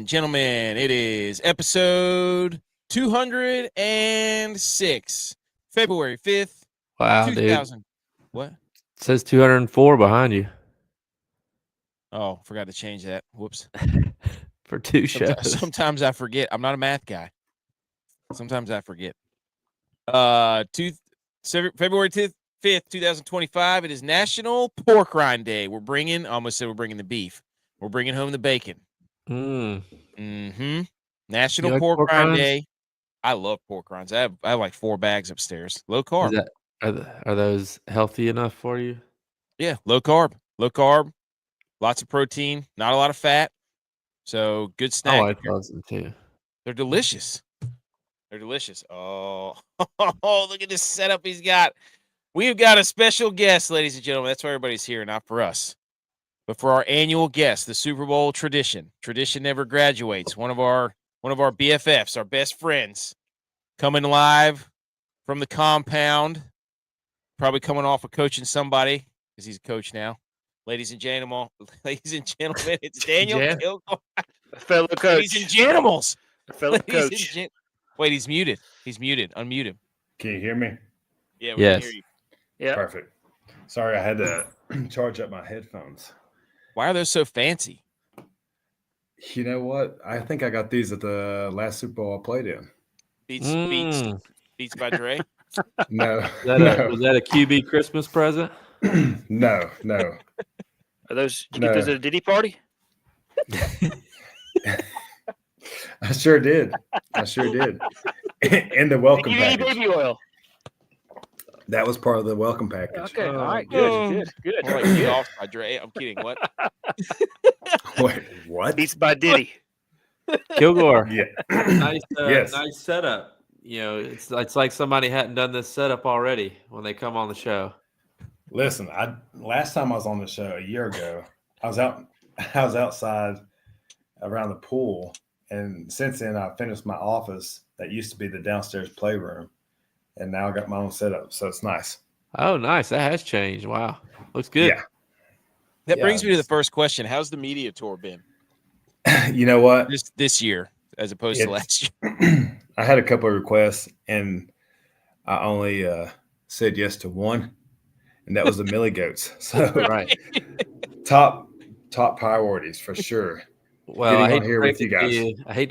and gentlemen, it is episode 206, February 5th, Wow, 2000. dude. What? It says 204 behind you Oh, forgot to change that. Whoops. for two shows. Sometimes I forget. I'm not a math guy. Sometimes I forget. February 5th, 2025. It is National Pork Rind Day. We're bringing the beef. We're bringing home the bacon. National like Pork pork Rind rinds? Day. I love pork rinds. I have like 4 bags upstairs. Low carb. Are those healthy enough for you? Yeah, low carb. Lots of protein, not a lot of fat. So good snack. I like those too. They're delicious. Oh, look at this setup he's got. We've got a special guest, ladies and gentlemen. That's why everybody's here, not for us, but for our annual guest, the Super Bowl tradition. Tradition never graduates. One of our BFFs, our best friends, coming live from the compound. Probably coming off of coaching somebody because he's a coach now. Ladies and gentlemen, it's Daniel Kilgore. Fellow coach. Ladies and gentlemen. Fellow coach. Wait, he's muted. Unmute him. Can you hear me? Yeah, we can hear you. Yeah. Perfect. Sorry, I had to charge up my headphones. Why are those so fancy? You know what? I think I got these at the last Super Bowl I played in. Beats by Dre? No. Was that a QB Christmas present? No. Are those? Did you get those at a Diddy party? I sure did. And the welcome Did you eat package. baby oil? That was part of the welcome package. Okay, all right, good. More like beat off by Dre. I'm kidding. What? Wait, what? Beats by Diddy. Kilgore. Yeah. Nice setup. You know, it's like somebody hadn't done this setup already when they come on the show. Listen, last time I was on the show a year ago, I was outside around the pool, and since then I finished my office that used to be the downstairs playroom, and now I got my own setup, so it's nice. Oh, nice. That has changed. Wow. Looks good. Yeah. That brings me to the first question. How's the media tour been? You know what? This year as opposed to last year. I had a couple of requests, and I only said yes to one, and that was the Millie Goats. So right. Top priorities for sure. Well, I hate to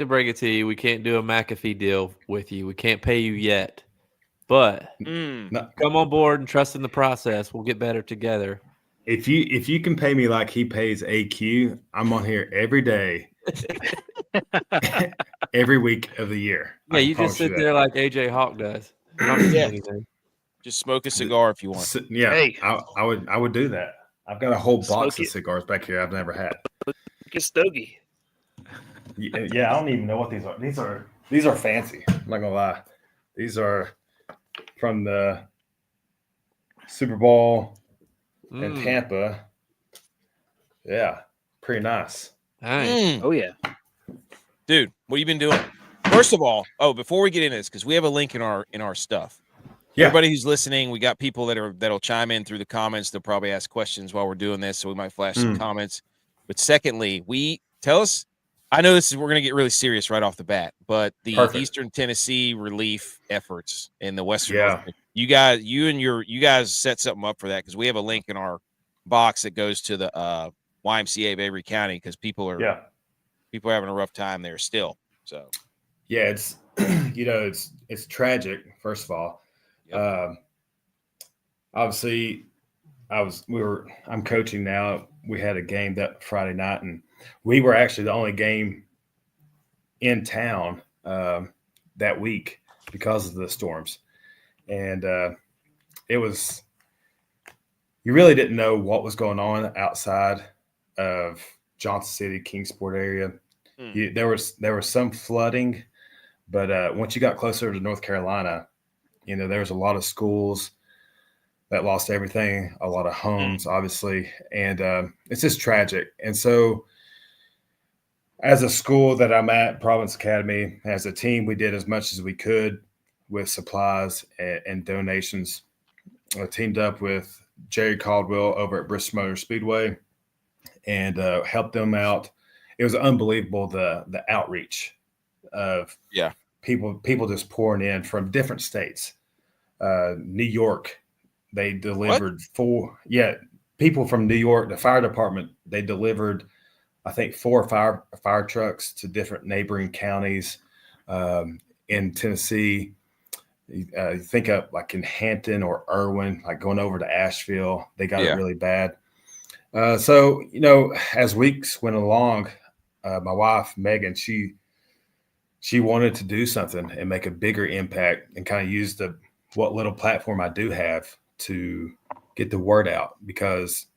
break it to you. We can't do a McAfee deal with you. We can't pay you yet. But come on board and trust in the process. We'll get better together. If you can pay me like he pays AQ, I'm on here every day, every week of the year. Yeah, you just sit there like AJ Hawk does. Just smoke a cigar if you want. Yeah, hey. I would do that. I've got a whole box of cigars back here I've never had. Get stogie. Yeah, I don't even know what these are. These are fancy. I'm not gonna lie. These are from the Super Bowl in Tampa. Yeah, pretty nice. Oh yeah, dude, what have you been doing? First of all, before we get into this, because we have a link in our stuff. Yeah. Everybody who's listening, we got people that'll chime in through the comments. They'll probably ask questions while we're doing this, so we might flash some comments. But secondly, tell us. I know we're going to get really serious right off the bat, but the Eastern Tennessee relief efforts in the Western, you guys set something up for that, because we have a link in our box that goes to the YMCA of Avery County, because people are having a rough time there still. So yeah, it's it's tragic. First of all, obviously, I'm coaching now. We had a game that Friday night, and we were actually the only game in town that week because of the storms. And it was – you really didn't know what was going on outside of Johnson City, Kingsport area. There was some flooding, but once you got closer to North Carolina, there was a lot of schools that lost everything, a lot of homes, obviously, and it's just tragic. And so as a school that I'm at, Providence Academy, as a team, we did as much as we could with supplies and donations. I teamed up with Jerry Caldwell over at Bristol Motor Speedway and helped them out. it was unbelievable the outreach of people just pouring in from different states. New York, they delivered people from New York, the fire department, they delivered, I think, 4 fire trucks to different neighboring counties in Tennessee. You think of like in Hampton or Irwin, like going over to Asheville, they got it really bad. So, as weeks went along, my wife, Megan, she wanted to do something and make a bigger impact and kind of use what little platform I do have to get the word out, because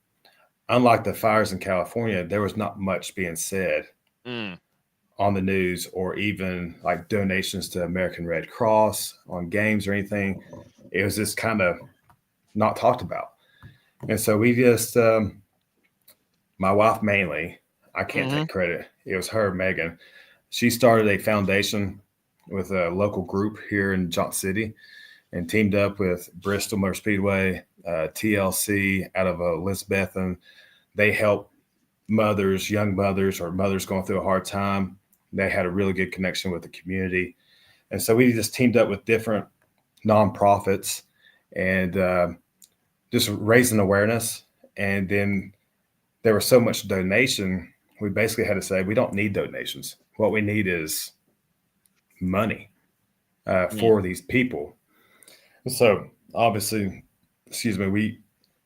unlike the fires in California, there was not much being said on the news, or even like donations to American Red Cross on games or anything. It was just kind of not talked about. And so we just, my wife mainly, I can't take credit. It was her, Megan. She started a foundation with a local group here in Johnson City and teamed up with Bristol Motor Speedway, TLC out of Elizabethton. They help mothers, young mothers, or mothers going through a hard time. They had a really good connection with the community. And so we just teamed up with different nonprofits and just raising awareness. And then there was so much donation, we basically had to say, we don't need donations. What we need is money for these people. So obviously,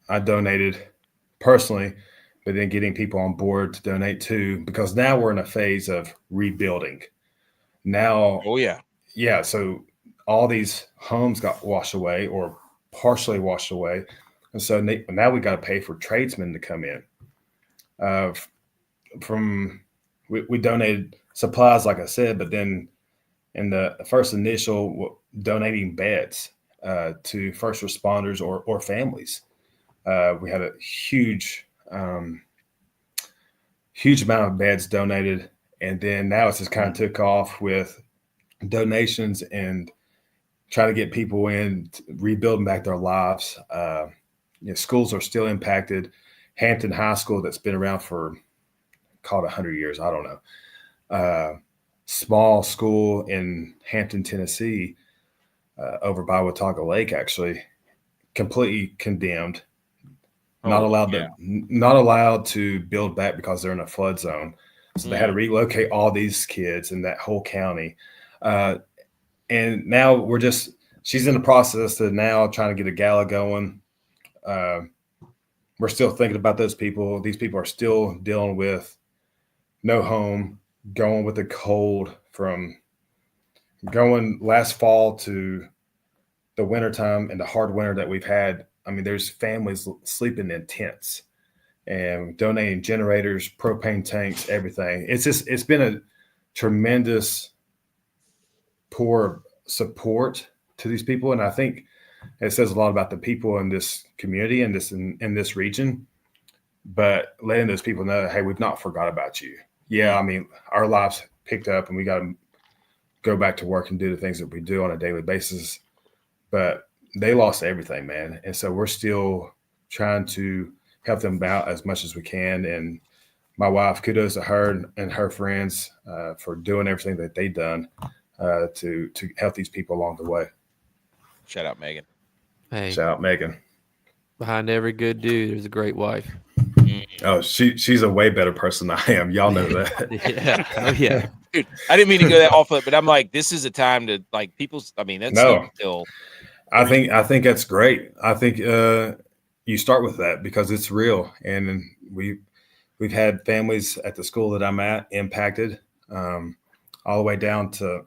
I donated personally, but then getting people on board to donate too, because now we're in a phase of rebuilding. Now, so all these homes got washed away or partially washed away. And so now we got to pay for tradesmen to come in. We donated supplies, like I said, but then in the first initial donating beds to first responders or families. We had a huge amount of beds donated. And then now it's just kind of took off with donations and trying to get people in, rebuilding back their lives. Schools are still impacted. Hampton High School, that's been around for, call it 100 years, I don't know. Small school in Hampton, Tennessee, over by Watauga Lake, actually, completely condemned. Not allowed to build back because they're in a flood zone. So they had to relocate all these kids in that whole county. And now she's in the process of now trying to get a gala going. We're still thinking about those people. These people are still dealing with no home, going with the cold from going last fall to the wintertime and the hard winter that we've had. I mean, there's families sleeping in tents and donating generators, propane tanks, everything. It's been a tremendous poor support to these people. And I think it says a lot about the people in this community and in this region, but letting those people know, hey, we've not forgot about you. Yeah. I mean, our lives picked up and we got to go back to work and do the things that we do on a daily basis, but they lost everything, man. And so we're still trying to help them out as much as we can. And my wife, kudos to her and her friends for doing everything that they've done to help these people along the way. Shout out, Megan. Hey, shout out, Megan. Behind every good dude, there's a great wife. Oh, she's a way better person than I am. Y'all know that. Yeah. Oh, yeah. Dude, I didn't mean to go that off of it, but I'm like, this is a time to like people's. I mean, that's still. I think that's great. I think you start with that because it's real, and we've had families at the school that I'm at impacted, all the way down to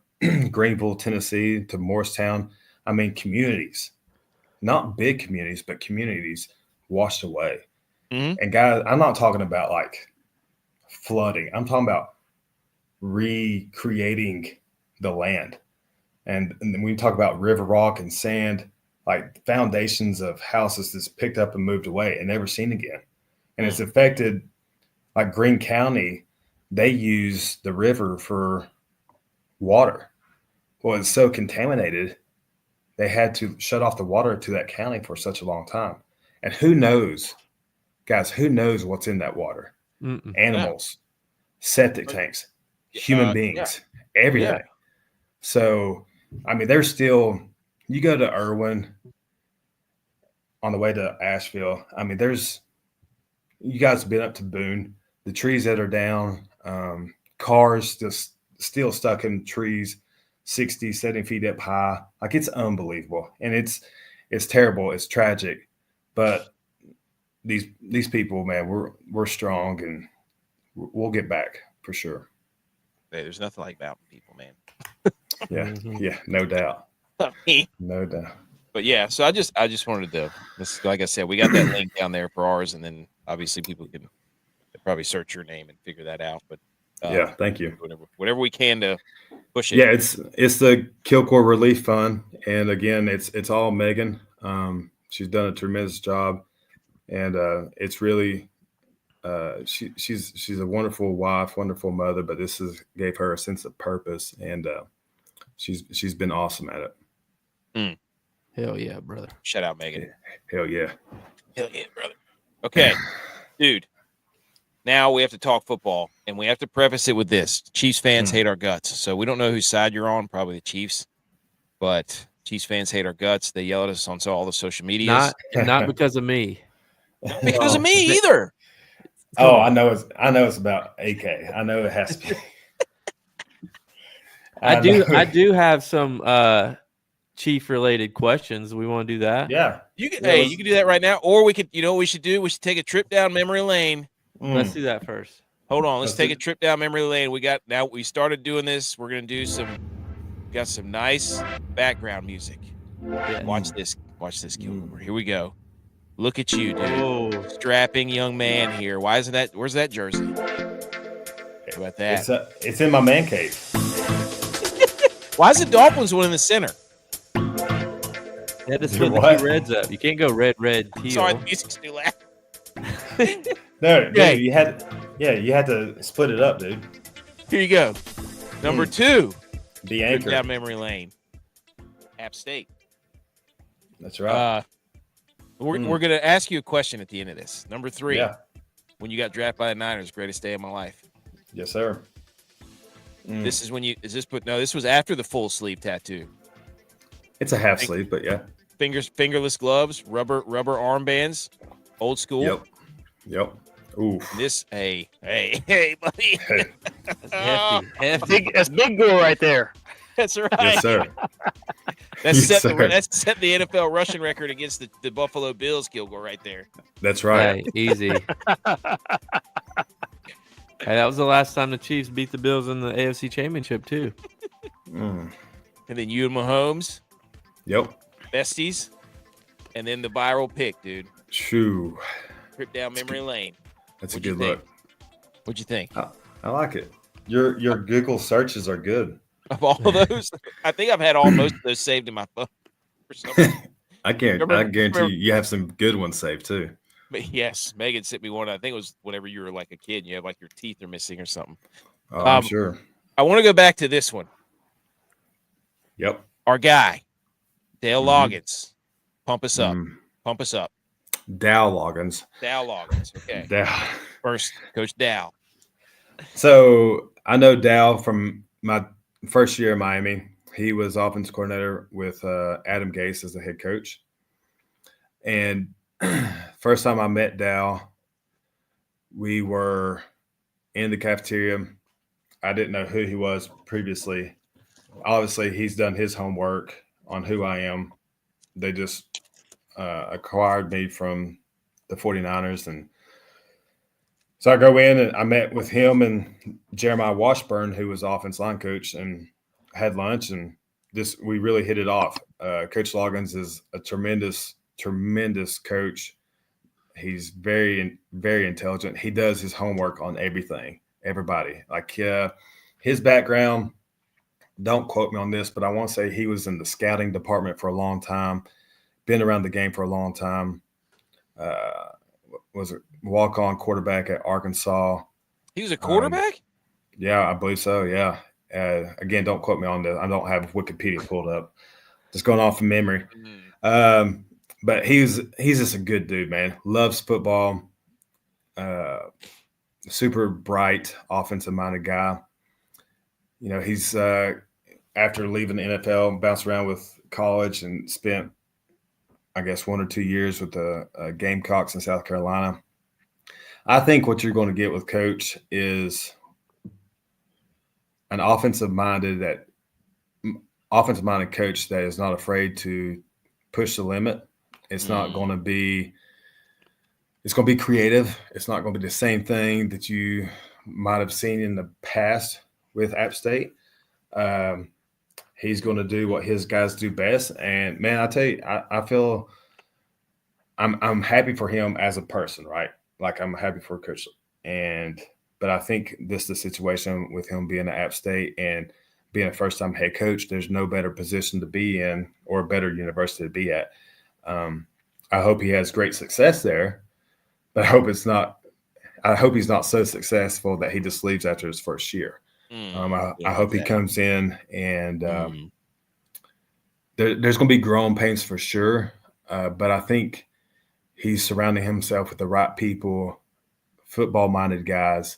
Greenville, Tennessee, to Morristown. I mean, communities, not big communities, but communities washed away. Mm-hmm. And guys, I'm not talking about like flooding. I'm talking about recreating the land. And when we talk about river rock and sand, like foundations of houses that's picked up and moved away and never seen again. And it's affected, like Greene County, they use the river for water. Well, it's so contaminated, they had to shut off the water to that county for such a long time. And who knows, guys, who knows what's in that water? Animals, septic tanks, human beings, everything. Yeah. So, I mean, there's still, you go to Irwin on the way to Asheville. I mean, you guys have been up to Boone, the trees that are down, cars just still stuck in trees, 60, 70 feet up high. Like, it's unbelievable. And it's terrible. It's tragic. But these people, man, we're strong, and we'll get back for sure. Hey, there's nothing like mountain people, man. Yeah, yeah, no doubt. I mean, No doubt. but yeah, so I just wanted to, like I said, we got that link down there for ours, and then obviously people can probably search your name and figure that out. But yeah, thank you. Whatever we can to push it. Yeah, it's the Kilgore Relief Fund, and again, it's all Megan. She's done a tremendous job, and it's really she's a wonderful wife, wonderful mother. But this gave her a sense of purpose, and she's been awesome at it. Hell yeah, brother! Shout out, Megan. Hell yeah, brother. Okay, dude. Now we have to talk football, and we have to preface it with this: Chiefs fans hate our guts. So we don't know whose side you're on. Probably the Chiefs, but Chiefs fans hate our guts. They yell at us on all the social media. Not because of me. Not because of me either. Oh, I know it's about AK. I know it has to be. I do have some Chief related questions. We want to do that. Yeah. You can do that right now, or we could. You know what we should do? We should take a trip down memory lane. Let's do that first. Hold on. Let's take a trip down memory lane. We started doing this. We're gonna do got some nice background music. Yeah. Watch this, Kilgore. Here we go. Look at you, dude. Oh. Strapping young man here. Why isn't that? Where's that jersey? How about that? It's in my man cave. Why is the Dolphins one in the center? You had to split the two reds up. You can't go red, teal. Sorry, the music's too loud. No, dude, you had to split it up, dude. Here you go. Number 2. The anchor. Down memory lane. App State. That's right. We're going to ask you a question at the end of this. Number 3. Yeah. When you got drafted by the Niners, greatest day of my life. Yes, sir. This is when this was after the full sleeve tattoo. It's a half sleeve, but yeah. Fingerless gloves, rubber armbands, old school. Yep. Ooh. Hey, buddy. Hey. That's hefty. That's big goal right there. That's right. Yes, sir. That's Yes, set the NFL rushing record against the Buffalo Bills, Kilgore, right there. That's right. Hey, easy. Hey, that was the last time the Chiefs beat the Bills in the AFC Championship, too. And then you and Mahomes. Yep. Besties. And then the viral pick, dude. Shoo. Trip down memory lane. That's a good look. What'd you think? I like it. Your Google searches are good. Of all of those, I think I've had most of those saved in my phone for some reason. I guarantee you have some good ones saved too. But yes, Megan sent me one. I think it was whenever you were like a kid and you have like your teeth are missing or something. Oh, I'm sure. I want to go back to this one. Yep. Our guy, Dale Loggins. Pump us up. Pump us up. Dow Loggins. Dow Loggins. Okay. Dow. First, Coach Dow. So I know Dow from my first year in Miami. He was offensive coordinator with Adam Gase as the head coach. And first time I met Dow, we were in the cafeteria. I didn't know who he was previously. Obviously, he's done his homework on who I am. They just acquired me from the 49ers. And so I go in and I met with him and Jeremiah Washburn, who was offense line coach, and had lunch. And we really hit it off. Coach Loggins is a tremendous coach. He's very, very intelligent. He does his homework on everybody. Like his background, don't quote me on this, but I want to say he was in the scouting department for a long time, been around the game for a long time, was a walk-on quarterback at Arkansas. He was a quarterback? Yeah, I believe so, yeah. Again, don't quote me on this. I don't have Wikipedia pulled up. Just going off of memory. But he's just a good dude, man. Loves football. super bright, offensive-minded guy. You know, he's after leaving the NFL, bounced around with college and spent, I guess, 1 or 2 years with the Gamecocks in South Carolina. I think what you're going to get with Coach is an offensive-minded coach that is not afraid to push the limit. It's not going to be – it's going to be creative. It's not going to be the same thing that you might have seen in the past with App State. He's going to do what his guys do best. And, man, I tell you, I feel I'm happy for him as a person, right? Like, I'm happy for Coach. But I think this is the situation with him being at App State and being a first-time head coach. There's no better position to be in or a better university to be at. I hope he has great success there, but I hope he's not so successful that he just leaves after his first year. I hope he comes in and there's going to be growing pains for sure. But I think he's surrounding himself with the right people, football-minded guys.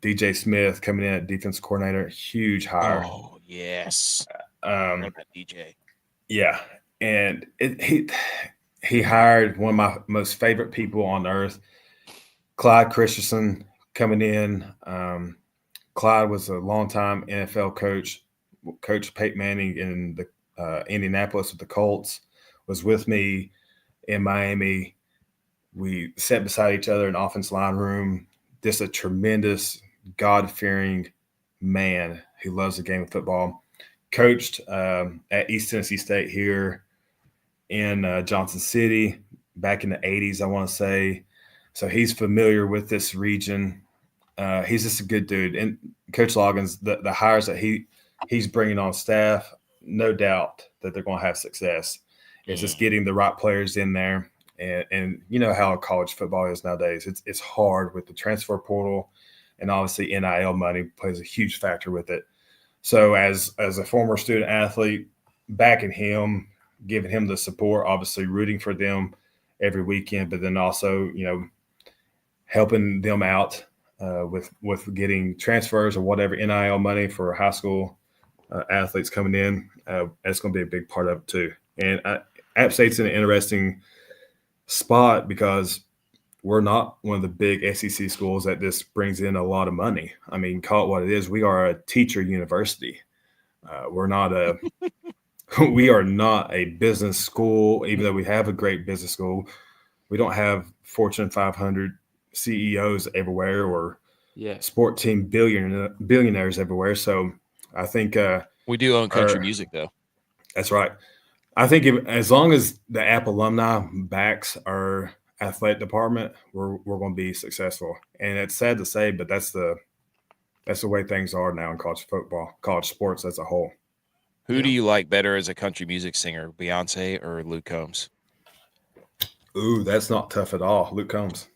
DJ Smith coming in at defense coordinator, huge hire. Oh, yes. I love that DJ. Yeah. And he hired one of my most favorite people on earth, Clyde Christensen, coming in. Clyde was a longtime NFL coach, Coach Peyton Manning in the Indianapolis with the Colts, was with me in Miami. We sat beside each other in the offense line room. Just a tremendous, God-fearing man who loves the game of football. Coached at East Tennessee State here in Johnson City back in the 80s, I want to say. So he's familiar with this region. He's just a good dude. And Coach Loggins, the hires that he's bringing on staff, no doubt that they're going to have success. It's just getting the right players in there. And you know how college football is nowadays. It's hard with the transfer portal, and obviously NIL money plays a huge factor with it. So as a former student athlete, backing him, giving him the support, obviously rooting for them every weekend, but then also, you know, helping them out with getting transfers or whatever NIL money for high school athletes coming in. That's going to be a big part of it too. And App State's in an interesting spot because we're not one of the big SEC schools that just brings in a lot of money. I mean, call it what it is. We are a teacher university. We are not a business school, even though we have a great business school. We don't have Fortune 500 CEOs everywhere or sport team billionaires everywhere. So I think we do own country music, though. That's right. I think as long as the App alumni backs our athletic department, we're going to be successful. And it's sad to say, but that's the way things are now in college football, college sports as a whole. Who do you like better as a country music singer, Beyonce or Luke Combs? Ooh, that's not tough at all. Luke Combs.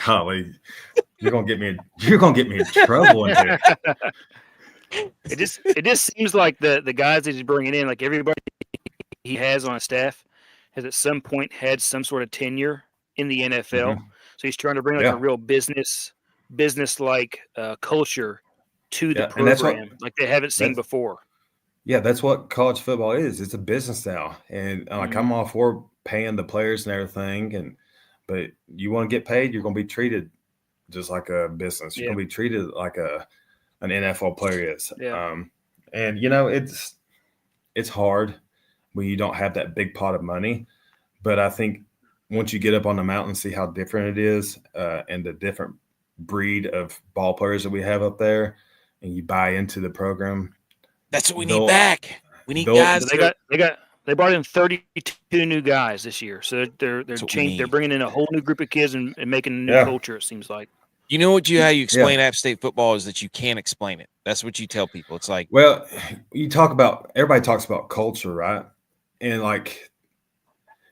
Golly, you're gonna get me in trouble in here. It just seems like the guys that he's bringing in, like everybody he has on his staff, has at some point had some sort of tenure in the NFL. Mm-hmm. So he's trying to bring like a real business like culture to the program, like they haven't seen before. Yeah, that's what college football is. It's a business now, and like I'm all for paying the players and everything, but you want to get paid, you're going to be treated just like a business. You're going to be treated like an NFL player is. Yeah. And you know, it's hard when you don't have that big pot of money, but I think once you get up on the mountain and see how different it is, and the different breed of ball players that we have up there, and you buy into the program. That's what we need back. We need guys. They brought in 32 new guys this year, so they're changing. They're bringing in a whole new group of kids and making a new culture. It seems like. You know how you explain App State football is that you can't explain it. That's what you tell people. It's like, well, everybody talks about culture, right? And like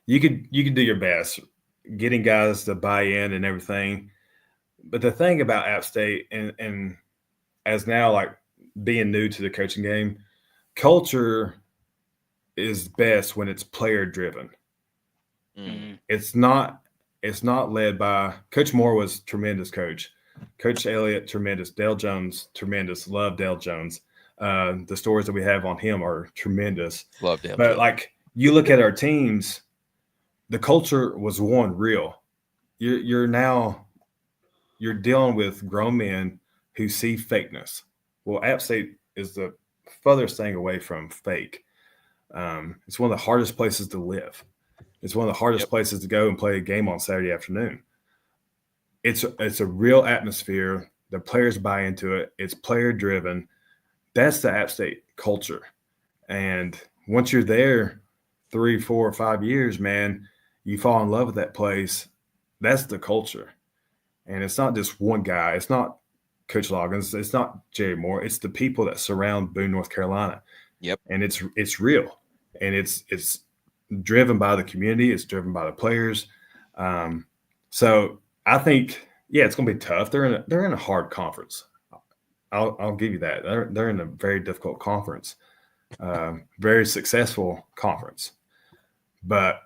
you could do your best getting guys to buy in and everything, but the thing about App State and as now like being new to the coaching game, culture is best when it's player driven. Mm-hmm. It's not it's not led by Coach Moore was tremendous coach. Coach Elliott, tremendous. Dale Jones, tremendous. Love Dale Jones. The stories that we have on him are tremendous. Love Dale But Jones. like you look at our teams, the culture was one real. You're dealing with grown men who see fakeness. Well, App State is the furthest thing away from fake. It's one of the hardest places to live. It's one of the hardest places to go and play a game on Saturday afternoon. It's a real atmosphere. The players buy into it. It's player driven. That's the App State culture. And once you're there 3, 4, 5 years, man, you fall in love with that place. That's the culture. And it's not just one guy. It's not Coach Loggins. It's not Jerry Moore. It's the people that surround Boone, North Carolina. Yep. And it's real. And it's driven by the community. It's driven by the players. So I think, it's going to be tough. They're in a hard conference. I'll give you that. They're in a very difficult conference, very successful conference. But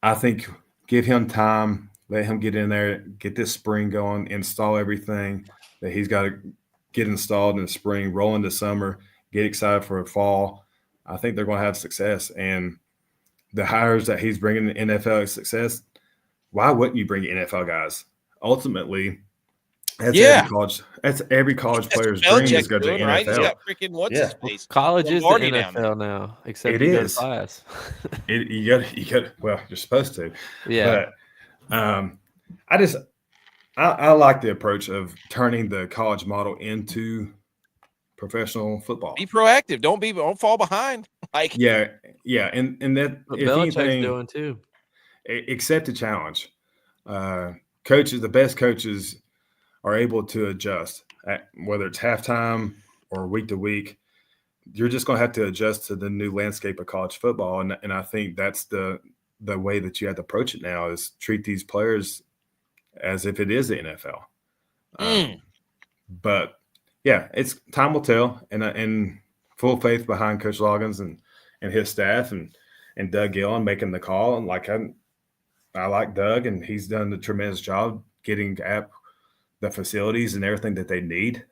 I think give him time, let him get in there, get this spring going, install everything that he's got to get installed in the spring, roll into summer, get excited for the fall. I think they're going to have success. And the hires that he's bringing in NFL success, why wouldn't you bring NFL guys? Ultimately, that's every college player's dream is go to the NFL. Right? He's got freaking what's his face? College is the NFL now, except you go to class. You got. Well, you're supposed to. Yeah. But I like the approach of turning the college model into professional football. Be proactive. Don't fall behind. And that what Belichick's doing too. Accept the challenge. Coaches, the best coaches, are able to adjust, whether it's halftime or week to week. You're just going to have to adjust to the new landscape of college football, and I think that's the way that you have to approach it now is treat these players as if it is the NFL. But it's time will tell, and full faith behind Coach Loggins and his staff and Doug Gillen making the call. And I like Doug, and he's done a tremendous job getting the facilities and everything that they need.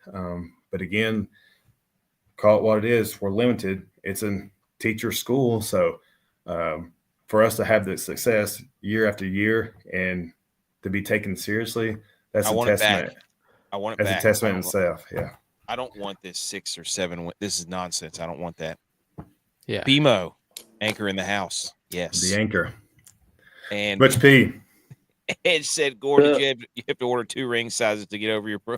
But again, call it what it is. We're limited. It's a teacher school. So for us to have this success year after year and to be taken seriously, that's a testament. I want it back. That's a testament in itself. Yeah. I don't want this 6 or 7. This is nonsense. I don't want that. Yeah. BMO, anchor in the house. Yes. The anchor. And Butch P. Edge said, Gordon, you have to order 2 ring sizes to get over your pro.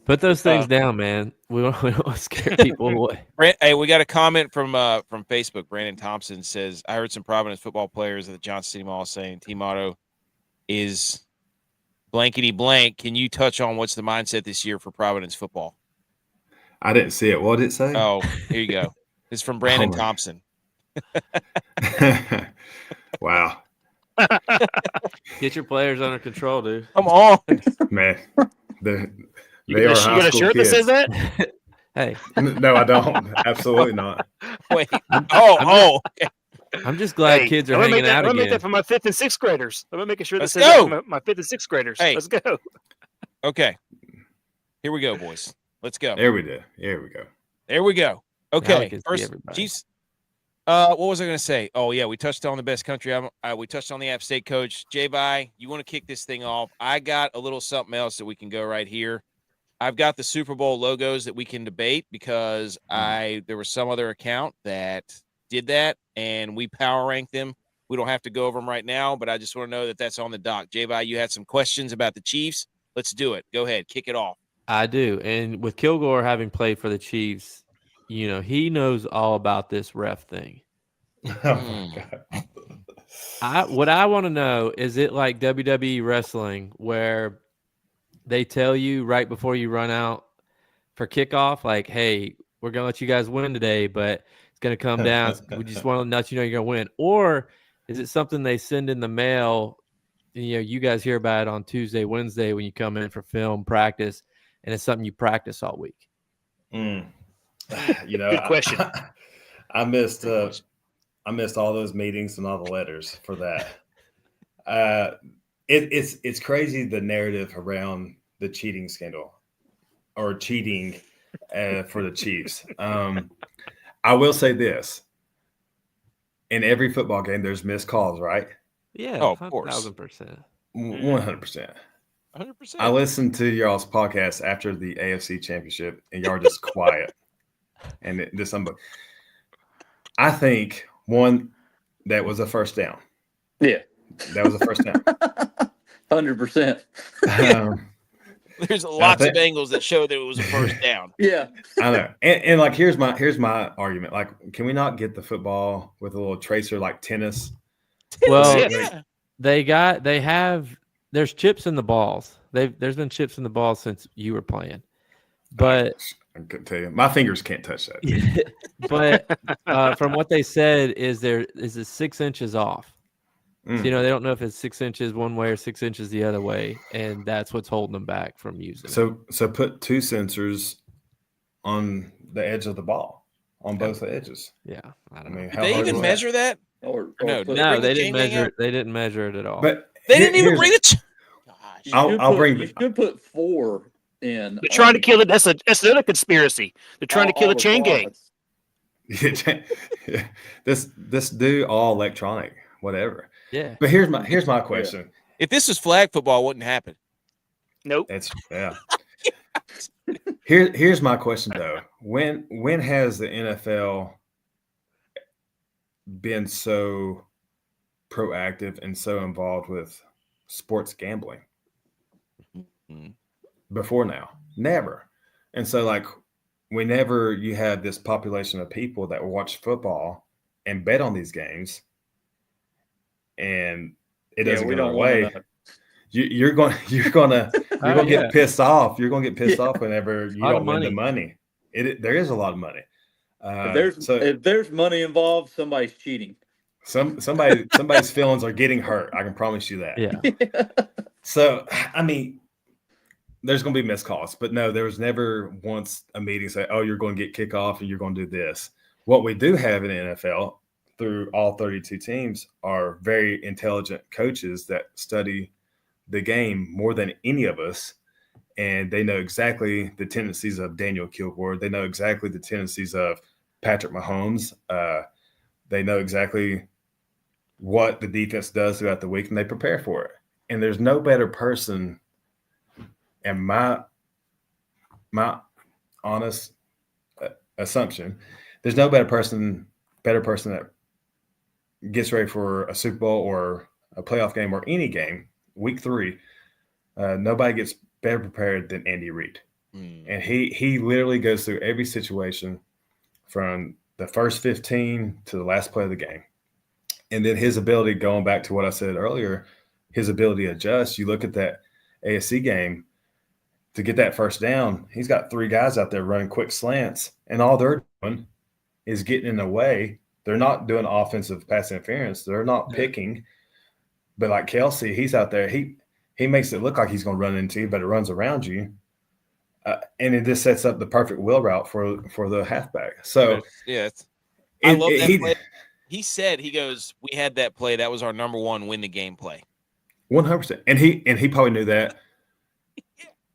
Put those things down, man. We don't scare people away. Hey, we got a comment from Facebook. Brandon Thompson says, I heard some Providence football players at the Johnson City Mall saying team motto is blankety blank. Can you touch on what's the mindset this year for Providence football? I didn't see it. What did it say? Oh, here you go. It's from Brandon Thompson. Wow. Get your players under control, dude. Come on. Man. They are you got a shirt kids. that says that? Hey. No, I don't. Absolutely not. Wait. I'm just glad kids are hanging out again. I'm going to make that for my 5th and 6th graders. I'm going to make sure that says that for my 5th and 6th graders. Hey. Let's go. Okay. Here we go, boys. Let's go. There we go. Okay. First, Chiefs. What was I going to say? Oh, yeah, we touched on the best country. We touched on the App State coach. J-Bye, you want to kick this thing off? I got a little something else that we can go right here. I've got the Super Bowl logos that we can debate because there was some other account that did that, and we power ranked them. We don't have to go over them right now, but I just want to know that that's on the dock. J-Bye, you had some questions about the Chiefs. Let's do it. Go ahead. Kick it off. I do. And with Kilgore having played for the Chiefs, he knows all about this ref thing. Oh, my God. What I want to know, is it like WWE wrestling where they tell you right before you run out for kickoff, like, hey, we're going to let you guys win today, but it's going to come down. We just want to let you know you're going to win. Or is it something they send in the mail? You guys hear about it on Tuesday, Wednesday when you come in for film practice, and it's something you practice all week. Good question. I missed I missed all those meetings and all the letters for that. It's crazy, the narrative around the cheating scandal or cheating for the Chiefs. I will say this: in every football game, there's missed calls, right? Yeah, Oh, of course. 1,000%. 100%. 100%. I listened to y'all's podcast after the AFC Championship, and y'all are just quiet. And I think that was a first down. Yeah, that was a first down. 100%. There's lots of angles that show that it was a first down. Yeah, I know. And like, here's my argument. Like, can we not get the football with a little tracer like tennis? Well, yeah. There's chips in the balls. There's been chips in the balls since you were playing, but I couldn't tell you. My fingers can't touch that. But from what they said is it 6 inches off. So, they don't know if it's 6 inches one way or 6 inches the other way, and that's what's holding them back from using it. So put 2 sensors on the edge of the ball, on both edges. Yeah, I don't know. Did they even measure that? Or No, No, they didn't measure. They didn't measure it at all. But they didn't even bring it. You should put 4 in. They're trying to kill it. That's another conspiracy. They're trying to kill the chain gang. This do all electronic, whatever. Yeah. But here's my question. If this was flag football, it wouldn't happen. Nope. Here's my question though. When has the NFL been so proactive and so involved with sports gambling? Before now? Never. And so, like, whenever you have this population of people that watch football and bet on these games, and it doesn't go away, you're going to get pissed off. You're going to get pissed off whenever you don't win the money. There is a lot of money. If there's money involved, somebody's cheating. Somebody's feelings are getting hurt. I can promise you that. Yeah. So, I mean, there's going to be missed calls, but no, there was never once a meeting say, "Oh, you're going to get kickoff and you're going to do this." What we do have in the NFL through all 32 teams are very intelligent coaches that study the game more than any of us, and they know exactly the tendencies of Daniel Kilgore. They know exactly the tendencies of Patrick Mahomes. They know exactly what the defense does throughout the week, and they prepare for it. And there's no better person, and my honest assumption, there's no better person that gets ready for a Super Bowl or a playoff game or any game, week 3. Nobody gets better prepared than Andy Reid. And he literally goes through every situation from the first 15 to the last play of the game. And then his ability, going back to what I said earlier, his ability to adjust. You look at that AFC game, to get that first down, he's got 3 guys out there running quick slants, and all they're doing is getting in the way. They're not doing offensive pass interference. They're not picking. But like Kelsey, he's out there. He makes it look like he's going to run into you, but it runs around you. And it just sets up the perfect wheel route for the halfback. So, I love that play. He said, he goes, "We had that play. That was our number 1 win the game play." 100%. And he probably knew that.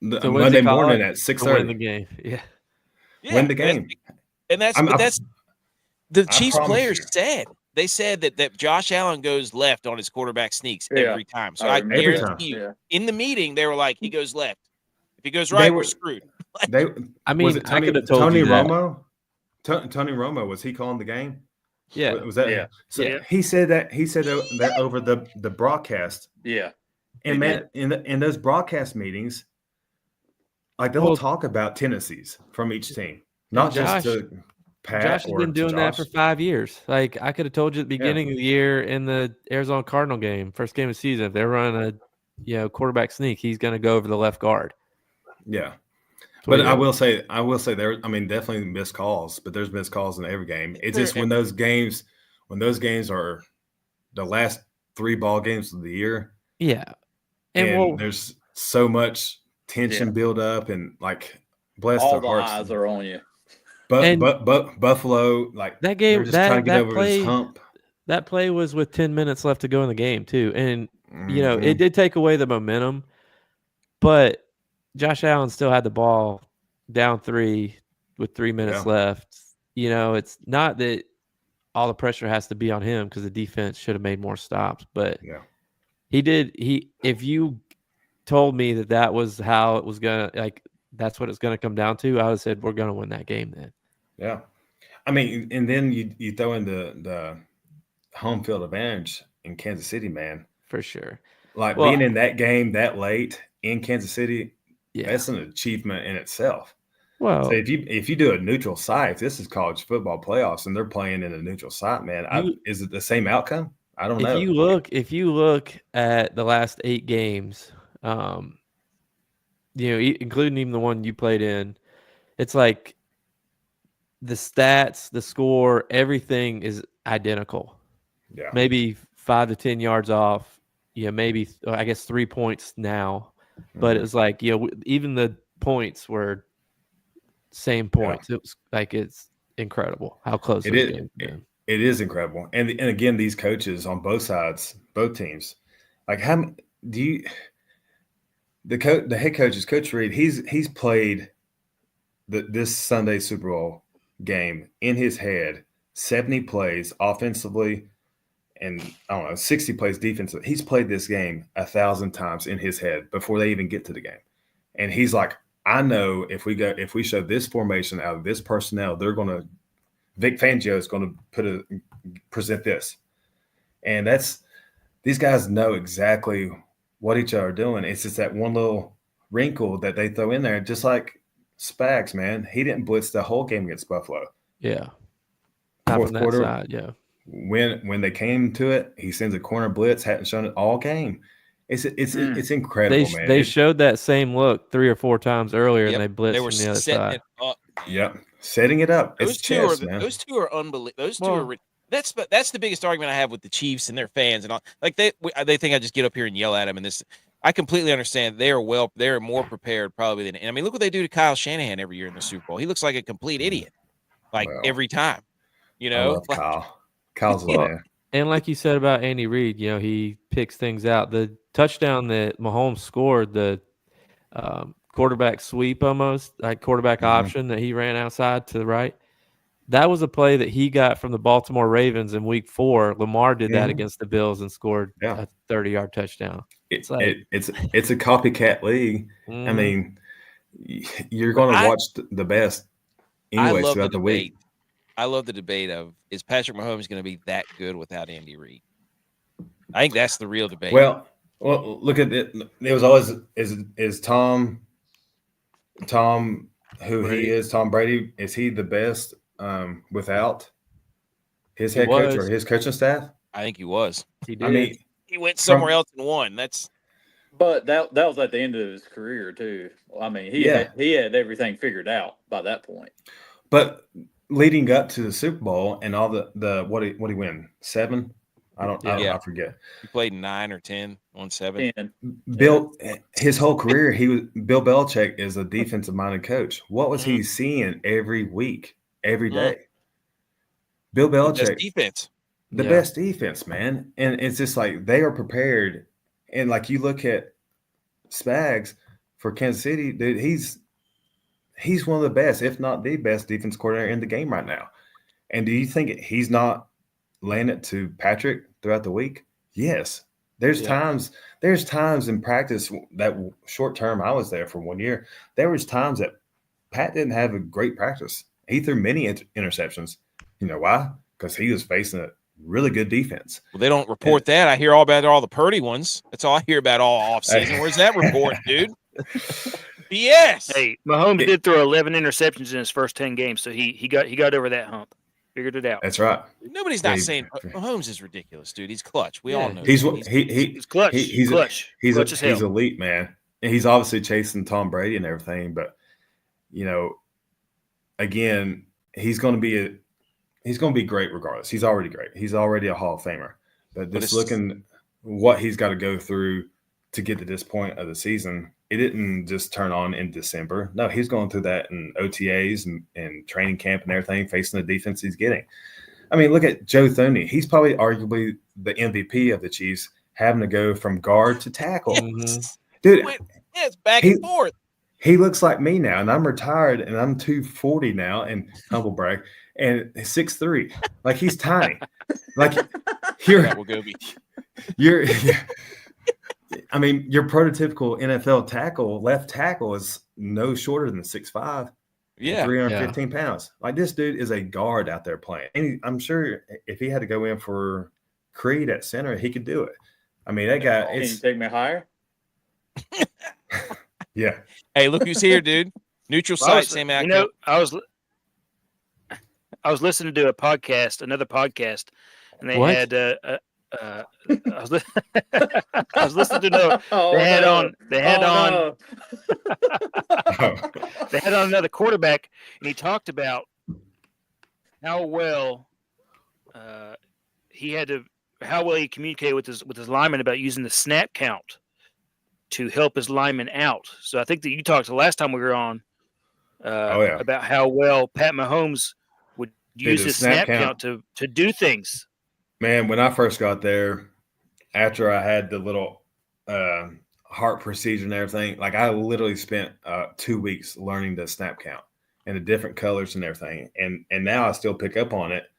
So Monday morning at 6:30. Win the game. Yeah. Win the game. And that's the Chiefs players said. They said that Josh Allen goes left on his quarterback sneaks every time. So I guarantee you, in the meeting, they were like, he goes left. If he goes right, we're screwed. I could have told Tony you that. Romo? Tony Romo, was he calling the game? Yeah. Was that? Yeah. So he said that over the broadcast. Yeah. And man, in those broadcast meetings, like they'll talk about tendencies from each team, not just to Pat. Josh has been doing that for 5 years. Like, I could have told you at the beginning of the year in the Arizona Cardinal game, first game of the season, if they're running a quarterback sneak, he's going to go over the left guard. Yeah. But I will say there, definitely missed calls, but there's missed calls in every game. It's just when those games are the last 3 ball games of the year. Yeah. And there's so much tension build up, and like, bless all their hearts. All the eyes are on you. But Buffalo, like, that game, they're just trying to get over play, his hump. That play was with 10 minutes left to go in the game too. And, Mm-hmm. it did take away the momentum, but Josh Allen still had the ball down 3 with 3 minutes left. It's not that all the pressure has to be on him because the defense should have made more stops, but he did. If you told me that was how it was going to, that's what it's going to come down to, I would have said, we're going to win that game then. Yeah. I mean, and then you throw in the home field advantage in Kansas City, man. For sure. Like being in that game that late in Kansas City, that's an achievement in itself. Well, so if you do a neutral site, if this is college football playoffs and they're playing in a neutral site, man, is it the same outcome? I don't know. If you look at the last 8 games, including even the one you played in, it's like the stats, the score, everything is identical. Yeah. Maybe 5 to 10 yards off. Maybe I guess 3 points now, but it was like, even the points were same points. It was like, it's incredible how close it is. It is incredible. And again, these coaches on both sides, both teams, like how do you, the head coach is Coach Reed. He's played this Sunday Super Bowl game in his head, 70 plays offensively, and I don't know, 60 plays defensive. He's played this game 1,000 times in his head before they even get to the game. And he's like, I know if we show this formation out of this personnel, Vic Fangio is going to present this. And these guys know exactly what each other are doing. It's just that one little wrinkle that they throw in there, just like Spags, man. He didn't blitz the whole game against Buffalo. Yeah. Fourth quarter, side, when they came to it, he sends a corner blitz, hadn't shown it all game. It's incredible, man. They showed that same look 3 or 4 times earlier, and they blitzed from the other side. Yep, setting it up. Those two are unbelievable. Those two are. That's the biggest argument I have with the Chiefs and their fans and all. Like they think I just get up here and yell at them. And this, I completely understand. They're more prepared probably than. I mean, look what they do to Kyle Shanahan every year in the Super Bowl. He looks like a complete idiot, every time. I love Kyle. Kyle's there. And like you said about Andy Reid, he picks things out. The touchdown that Mahomes scored, the quarterback sweep almost, like quarterback option that he ran outside to the right, that was a play that he got from the Baltimore Ravens in Week 4. Lamar did that against the Bills and scored a 30-yard touchdown. It's a copycat league. I mean, you're going to watch the best anyways throughout the week. I love the debate of, is Patrick Mahomes going to be that good without Andy Reid? I think that's the real debate. Well, look at it. It was always is Tom who Brady. He is, Tom Brady, is he the best without his head coach or his coaching staff? I think he was. He did. I mean, he went somewhere else and won. But that was at the end of his career too. I mean, he had everything figured out by that point. But leading up to the Super Bowl and all the what he win? 7? I forget. He played 9 or 10 on 7. Bill, his whole career, Bill Belichick is a defensive minded coach. What was he seeing every week, every day? Bill Belichick, the best defense, man. And it's just like they are prepared. And like you look at Spags for Kansas City, dude, he's one of the best, if not the best defense coordinator in the game right now. And do you think he's not laying it to Patrick throughout the week? Yes. There's times in practice that short term, I was there for 1 year. There was times that Pat didn't have a great practice. He threw many interceptions. You know why? Because he was facing a really good defense. Well, they don't report that. I hear all about all the Purdy ones. That's all I hear about all offseason. Where's that report, dude? BS. Hey, Mahomes did throw 11 interceptions in his first 10 games, so he got over that hump. Figured it out. That's right. Nobody's not saying Mahomes is ridiculous, dude. He's clutch. We all know he's clutch. He's clutch he's elite, man. And he's obviously chasing Tom Brady and everything, but again, he's going to be great regardless. He's already great. He's already a Hall of Famer. But just looking what he's got to go through to get to this point of the season, it didn't just turn on in December. No, he's going through that in OTAs and training camp and everything, facing the defense he's getting. I mean, look at Joe Thuney. He's probably arguably the MVP of the Chiefs, having to go from guard to tackle. Yes. Dude, It's back and forth. He looks like me now, and I'm retired, and I'm 240 now, and humble brag, and 6'3". Like, he's tiny. Like, you're I mean, your prototypical NFL tackle, left tackle, is no shorter than 6'5". Yeah, 315 pounds. Like, this dude is a guard out there playing. And I'm sure if he had to go in for Creed at center, he could do it. I mean, that guy. Can you take me higher? Yeah. Hey, look who's here, dude. Neutral site, same actor. You know, I was listening to another podcast, and they had I was listening to they had on another quarterback, and he talked about how well he communicated with his lineman about using the snap count to help his lineman out. So I think that you talked the last time we were on about how well Pat Mahomes would use his snap count to do things. Man, when I first got there, after I had the little heart procedure and everything, like, I literally spent 2 weeks learning the snap count and the different colors and everything. And now I still pick up on it.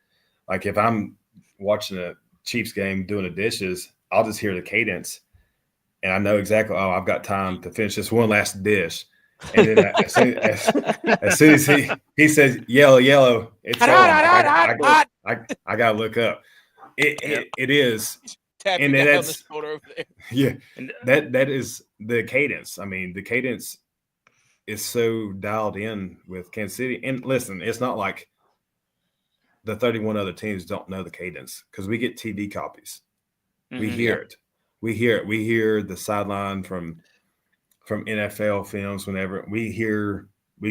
Like, if I'm watching a Chiefs game doing the dishes, I'll just hear the cadence, and I know exactly, I've got time to finish this one last dish. And then as soon as he says yellow, it's on. I got to look up. It is. And then that's over there. Yeah, that is the cadence. I mean, the cadence is so dialed in with Kansas City. And listen, it's not like the 31 other teams don't know the cadence, because we get TV copies. Mm-hmm. We hear it. We hear the sideline from NFL films. Whenever we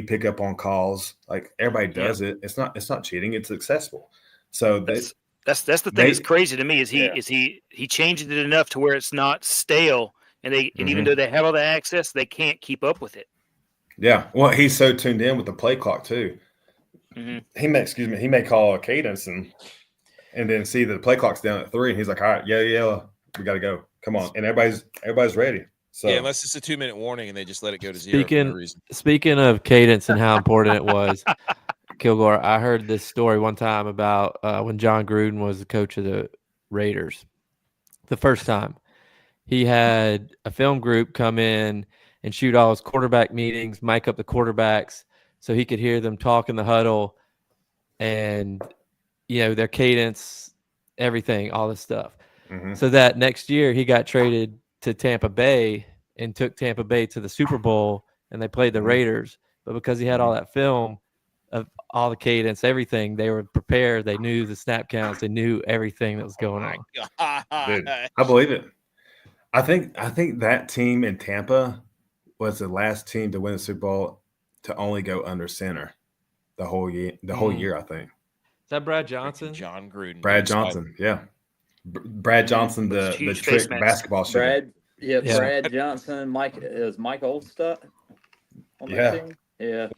pick up on calls. Like, everybody does it. It's not cheating. It's accessible. So that's the thing that's crazy to me is he changed it enough to where it's not stale, and even though they have all the access, they can't keep up with it. Yeah, well, he's so tuned in with the play clock too. Mm-hmm. He may call a cadence and then see the play clock's down at 3, and he's like, all right, yeah, we got to go. Come on, and everybody's ready. So yeah, unless it's a 2-minute warning and they just let it go to 0 for no reason. Speaking of cadence and how important it was, Kilgore, I heard this story one time about when John Gruden was the coach of the Raiders. The first time, he had a film group come in and shoot all his quarterback meetings, mic up the quarterbacks so he could hear them talk in the huddle and, their cadence, everything, all this stuff. Mm-hmm. So that next year he got traded to Tampa Bay and took Tampa Bay to the Super Bowl, and they played the Raiders. But because he had all that film of all the cadence, everything, they were prepared. They knew the snap counts. They knew everything that was going on. Dude, I believe it. I think that team in Tampa was the last team to win the Super Bowl to only go under center the whole year, I think. Is that Brad Johnson? John Gruden. Brad Johnson, yeah. Brad Johnson, the trick basketball shooter. Brad Johnson, Mike Oldstuck on that team? Yeah.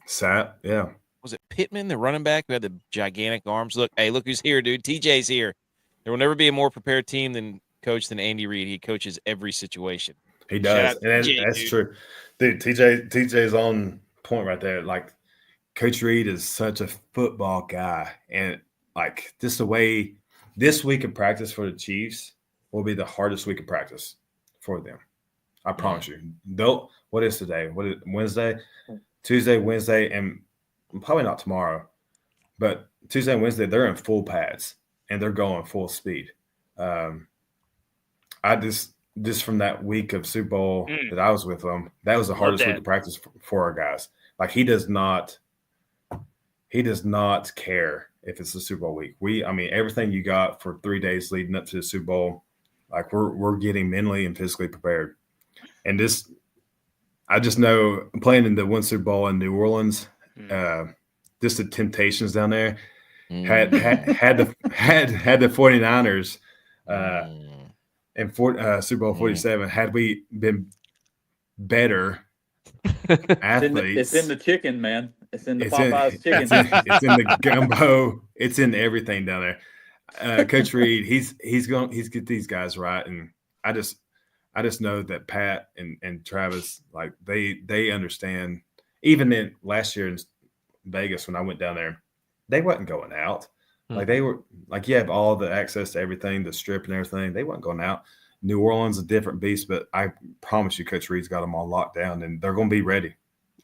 Sat, yeah. Was it Pittman, the running back who had the gigantic arms? Look who's here, dude. TJ's here. There will never be a more prepared team than Andy Reid. He coaches every situation. He does. And that's true. Dude, TJ's on point right there. Like, Coach Reid is such a football guy. And, like, just the way this week of practice for the Chiefs will be the hardest week of practice for them. I promise you. What is today? What is Wednesday? Tuesday, Wednesday, and probably not tomorrow. But Tuesday and Wednesday, they're in full pads, and they're going full speed. I just from that week of Super Bowl that I was with them, that was the hardest week of practice for our guys. Like, he does not care if it's the Super Bowl week. Everything you got for 3 days leading up to the Super Bowl, like, we're getting mentally and physically prepared. And I just know playing in the one Super Bowl in New Orleans, just the temptations down there had the 49ers in Super Bowl 47. Had we been better athletes, it's in the chicken, man. It's in the Popeyes chicken. It's in the gumbo It's in everything down there. Coach Reed, he's get these guys right, and I just know that Pat and Travis, like they understand. Even in last year in Vegas when I went down there, they wasn't going out. Like they were like, you have all the access to everything, the strip and everything. They wasn't going out. New Orleans is a different beast, but I promise you, Coach Reed's got them all locked down, and they're going to be ready.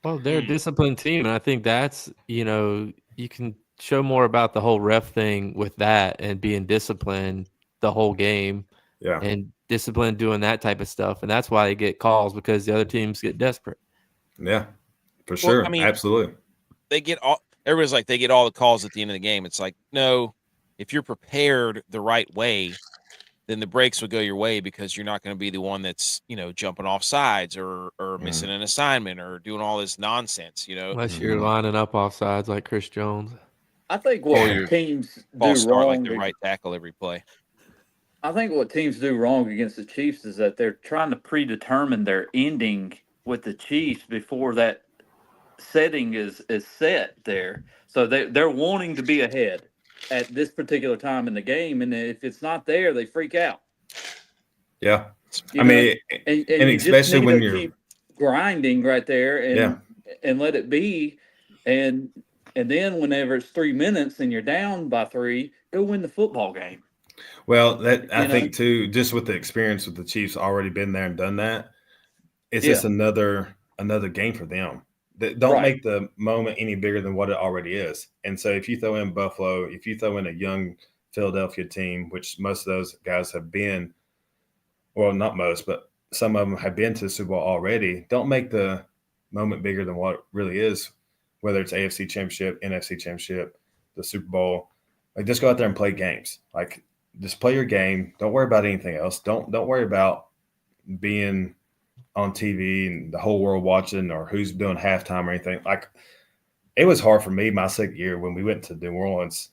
Well, they're a disciplined team, and I think that's, you can show more about the whole ref thing with that and being disciplined the whole game. Yeah. And disciplined doing that type of stuff. And that's why they get calls, because the other teams get desperate. Yeah, for sure. Well, I mean, absolutely. Everybody's like, they get all the calls at the end of the game. It's like, no, if you're prepared the right way, then the breaks will go your way, because you're not going to be the one that's, jumping off sides or missing an assignment or doing all this nonsense, Unless you're lining up off sides like Chris Jones. I think what teams do wrong, like the right tackle every play. I think what teams do wrong against the Chiefs is that they're trying to predetermine their ending with the Chiefs before that setting is set there. So they're wanting to be ahead at this particular time in the game, and if it's not there, they freak out. Yeah, and especially when you're keep grinding right there and let it be, and then whenever it's 3 minutes and you're down by 3, go win the football game. Well, I think too, just with the experience with the Chiefs, already been there and done that. It's just another game for them. Don't make the moment any bigger than what it already is. And so if you throw in Buffalo, if you throw in a young Philadelphia team, which most of those guys have been, well, not most, but some of them have been to the Super Bowl already, don't make the moment bigger than what it really is, whether it's AFC Championship, NFC Championship, the Super Bowl. Like, just go out there and play games. Like, just play your game. Don't worry about anything else. Don't worry about being on TV and the whole world watching or who's doing halftime or anything. Like, it was hard for me my second year when we went to New Orleans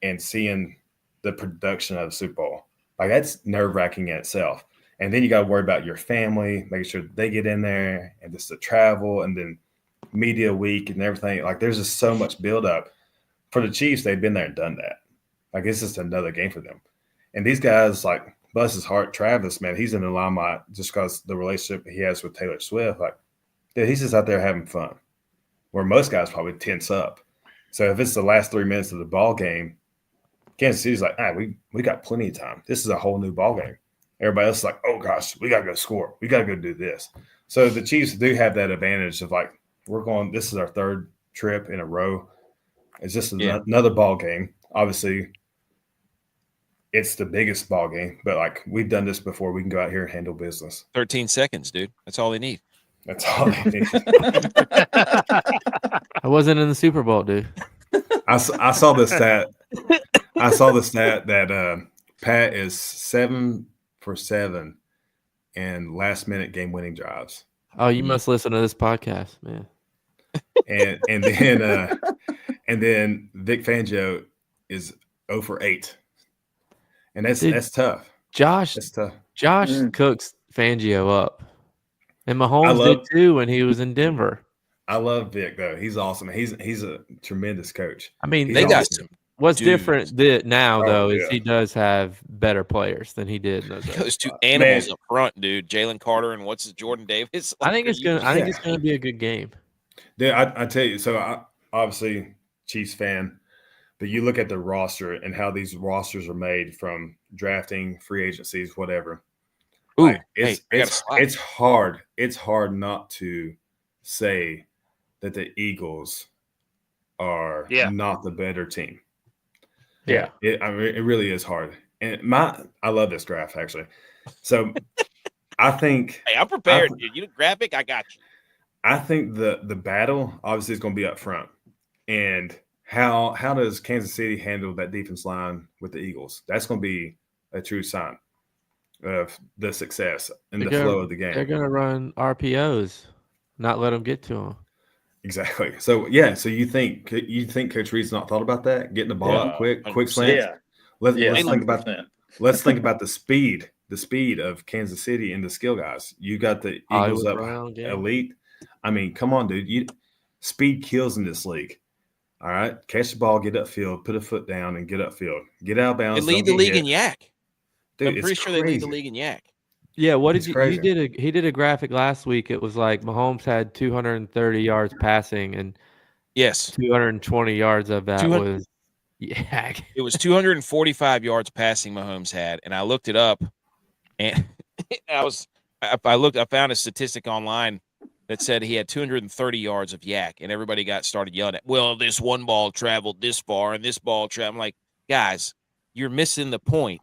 and seeing the production of the Super Bowl. Like, that's nerve-wracking in itself. And then you got to worry about your family, making sure they get in there, and just the travel, and then media week and everything. Like, there's just so much buildup. For the Chiefs, they've been there and done that. Like, it's just another game for them. And these guys, like, bless his heart, Travis, man, he's in the limelight just because the relationship he has with Taylor Swift. Like, dude, he's just out there having fun, where most guys probably tense up. So if it's the last 3 minutes of the ball game, Kansas City's like, we got plenty of time. This is a whole new ball game. Everybody else is like, oh, gosh, we got to go score. We got to go do this. So the Chiefs do have that advantage of, like, this is our third trip in a row. It's just another ball game. Obviously, it's the biggest ball game, but, like, we've done this before. We can go out here and handle business. 13 seconds, dude. That's all they need. That's all they need. I wasn't in the Super Bowl, dude. I saw the stat. I saw the stat that Pat is 7 for 7 in last-minute game-winning drives. Oh, you must listen to this podcast, man. And then Vic Fangio is 0 for 8. And that's tough. That's tough. Josh cooks Fangio up. And Mahomes did too when he was in Denver. I love Vic, though. He's awesome. He's a tremendous coach. I mean, they got some. What's different now, though, is he does have better players than he did in those two animals up front, dude. Jalen Carter and Jordan Davis. I think it's gonna be a good game. Dude, I tell you, so I obviously Chiefs fan, but you look at the roster and how these rosters are made from drafting, free agencies, whatever. Ooh, like, it's hard. It's hard not to say that the Eagles are not the better team. Yeah, it really is hard. And I love this draft, actually. So I think hey, I'm prepared, dude. You need graphic, I got you. I think the battle obviously is going to be up front. And how does Kansas City handle that defense line with the Eagles? That's going to be a true sign of the success and the flow of the game. They're going to run RPOs, not let them get to them. Exactly. So so you think Coach Reed's not thought about that? Getting the ball out quick slants? Yeah. Let's think about the speed of Kansas City and the skill guys. You got the Eagles up elite. I mean, come on, dude. Speed kills in this league. All right, catch the ball, get upfield, put a foot down, and get upfield. Get out of They bounds. lead don't the get league hit. in yak. Dude, I'm pretty sure they lead the league in yak. Yeah, what It's did you crazy. he did a graphic last week. It was like Mahomes had 230 yards passing and Yes. 220 yards of that 200 was yak. It was 245 yards passing Mahomes had, and I looked it up, and I found a statistic online that said he had 230 yards of yak, and everybody started yelling at, well, this one ball traveled this far and this ball traveled. I'm like, guys, you're missing the point.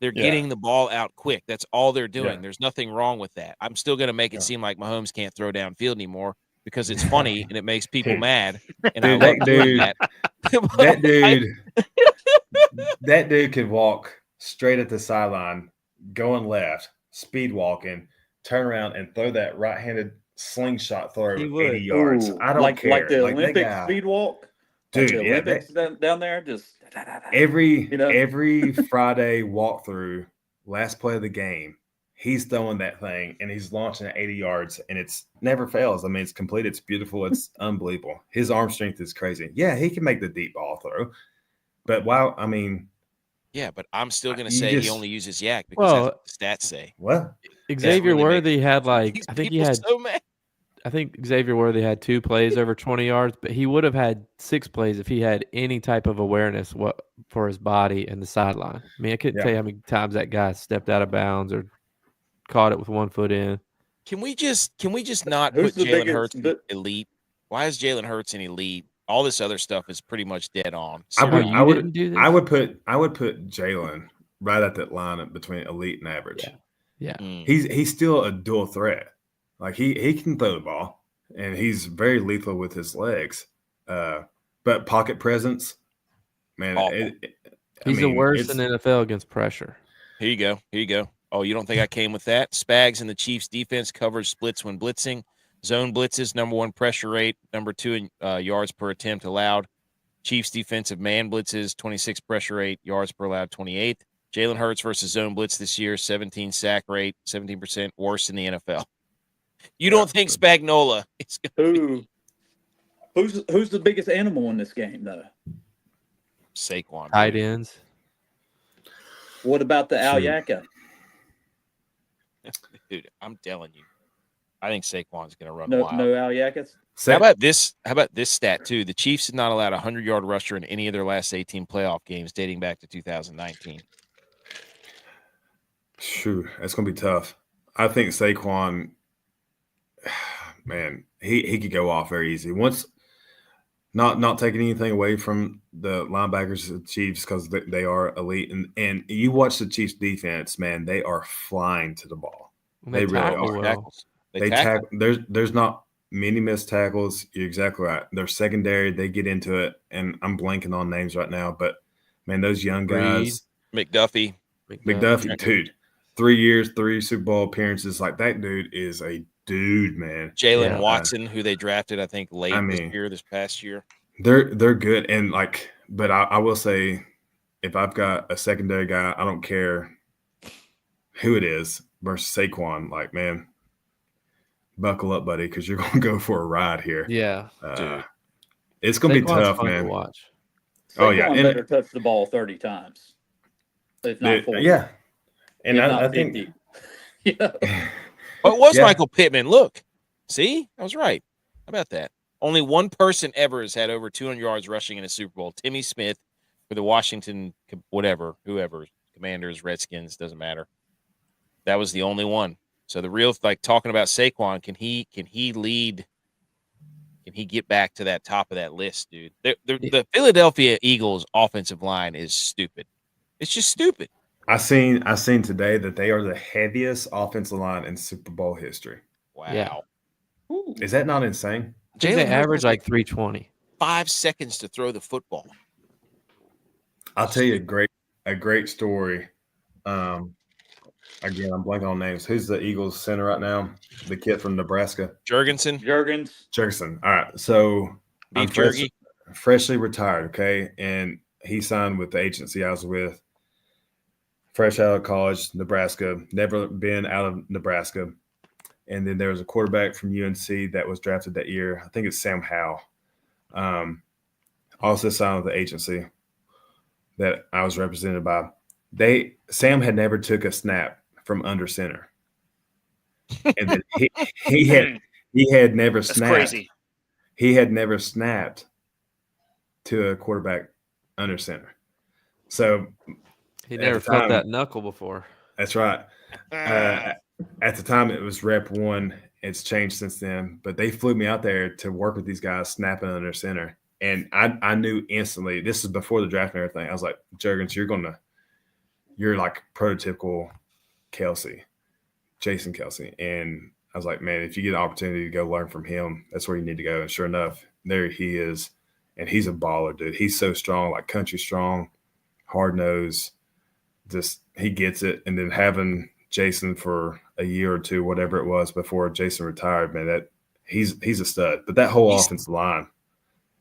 They're getting the ball out quick. That's all they're doing. There's nothing wrong with that. I'm still going to make it seem like Mahomes can't throw downfield anymore because it's funny and it makes people mad. And Dude, I love doing that. That dude could walk straight at the sideline, going left, speed walking, turn around and throw that right-handed slingshot throw He 80 would. yards. Ooh, I don't like care. the Like, that Olympic guy- speed walk. Dude, like the Olympics down there, just every you know? every Friday walkthrough, last play of the game, he's throwing that thing and he's launching at 80 yards and it's never fails. I mean, it's complete. It's beautiful. It's unbelievable. His arm strength is crazy. Yeah, he can make the deep ball throw. But wow, I mean, yeah, but I'm still going to You say he just- only uses yak because that's what the stats say. what? Xavier really Worthy had like These I think he people had so mad. I think Xavier Worthy had 2 plays over 20 yards, but he would have had 6 plays if he had any type of awareness for his body and the sideline. I mean, I couldn't tell you how many times that guy stepped out of bounds or caught it with 1 foot in. Can we just not Who's put the Jalen biggest- Hurts in elite? Why is Jalen Hurts an elite? All this other stuff is pretty much dead on. I would, you I would, didn't do this? I would put Jalen right at that line between elite and average. Yeah. He's still a dual threat. Like he can throw the ball and he's very lethal with his legs. But pocket presence, man, He's the worst in the NFL against pressure. Here you go. Oh, you don't think I came with that? Spags and the Chiefs defense covers splits when blitzing. Zone blitzes, number 1 pressure rate, number 2 in yards per attempt allowed. Chiefs defensive man blitzes, 26 pressure rate, yards per allowed, 28th. Jalen Hurts versus zone blitz this year, 17 sack rate, 17% worse in the NFL. You don't think Spagnuolo is going to Who's the biggest animal in this game though? Saquon. Tight ends. What about the Alyaka? Dude, I'm telling you. I think Saquon's going to run No wild. Alyakas? How about this stat too? The Chiefs have not allowed a 100-yard rusher in any of their last 18 playoff games dating back to 2019. Shoot, that's gonna be tough. I think Saquon, man, he could go off very easy. Once, not taking anything away from the linebackers of the Chiefs because they are elite, and you watch the Chiefs defense, man, they are flying to the ball. They really are. Tackles. They tackle. There's not many missed tackles. You're exactly right. They're secondary. They get into it, and I'm blanking on names right now, but man, those young guys, McDuffie, dude, 3 years, 3 Super Bowl appearances. Like that dude is a dude, man. Jalen Watson, who they drafted, I think, late this past year. They're good, and like, but I will say, if I've got a secondary guy, I don't care who it is versus Saquon. Like, man, buckle up, buddy, because you're gonna go for a ride here. Yeah, it's gonna be tough, fun man. to watch. Saquon better touch the ball 30 times, if not 40. Yeah, and I think. Yeah. What was Michael Pittman? Look, see, I was right. How about that? Only one person ever has had over 200 yards rushing in a Super Bowl. Timmy Smith for the Washington, whoever, Commanders, Redskins, doesn't matter. That was the only one. So the real, like talking about Saquon, can he lead? Can he get back to that top of that list, dude? The Philadelphia Eagles offensive line is stupid. It's just stupid. I seen today that they are the heaviest offensive line in Super Bowl history. Wow. Yeah. Is that not insane? They average like 320. 5 seconds to throw the football. I'll tell you a great story. Again, I'm blanking on names. Who's the Eagles center right now? The kid from Nebraska. Jurgens. All right. So I'm Jergy. freshly retired, okay? And he signed with the agency I was with. Fresh out of college, Nebraska, never been out of Nebraska. And then there was a quarterback from UNC that was drafted that year. I think it's Sam Howell. also signed with the agency that I was represented by. Sam had never took a snap from under center, and then he had never That's snapped. crazy. He had never snapped to a quarterback under center. So he never felt that knuckle before. That's right. At the time, it was rep 1. It's changed since then, but they flew me out there to work with these guys snapping under center. And I knew instantly, this is before the draft and everything. I was like, Juergens, you're like prototypical Jason Kelce. And I was like, man, if you get an opportunity to go learn from him, that's where you need to go. And sure enough, there he is. And he's a baller, dude. He's so strong, like country strong, hard nose. Just he gets it. And then having Jason for a year or two, whatever it was before Jason retired, man, that he's a stud. But that whole offensive line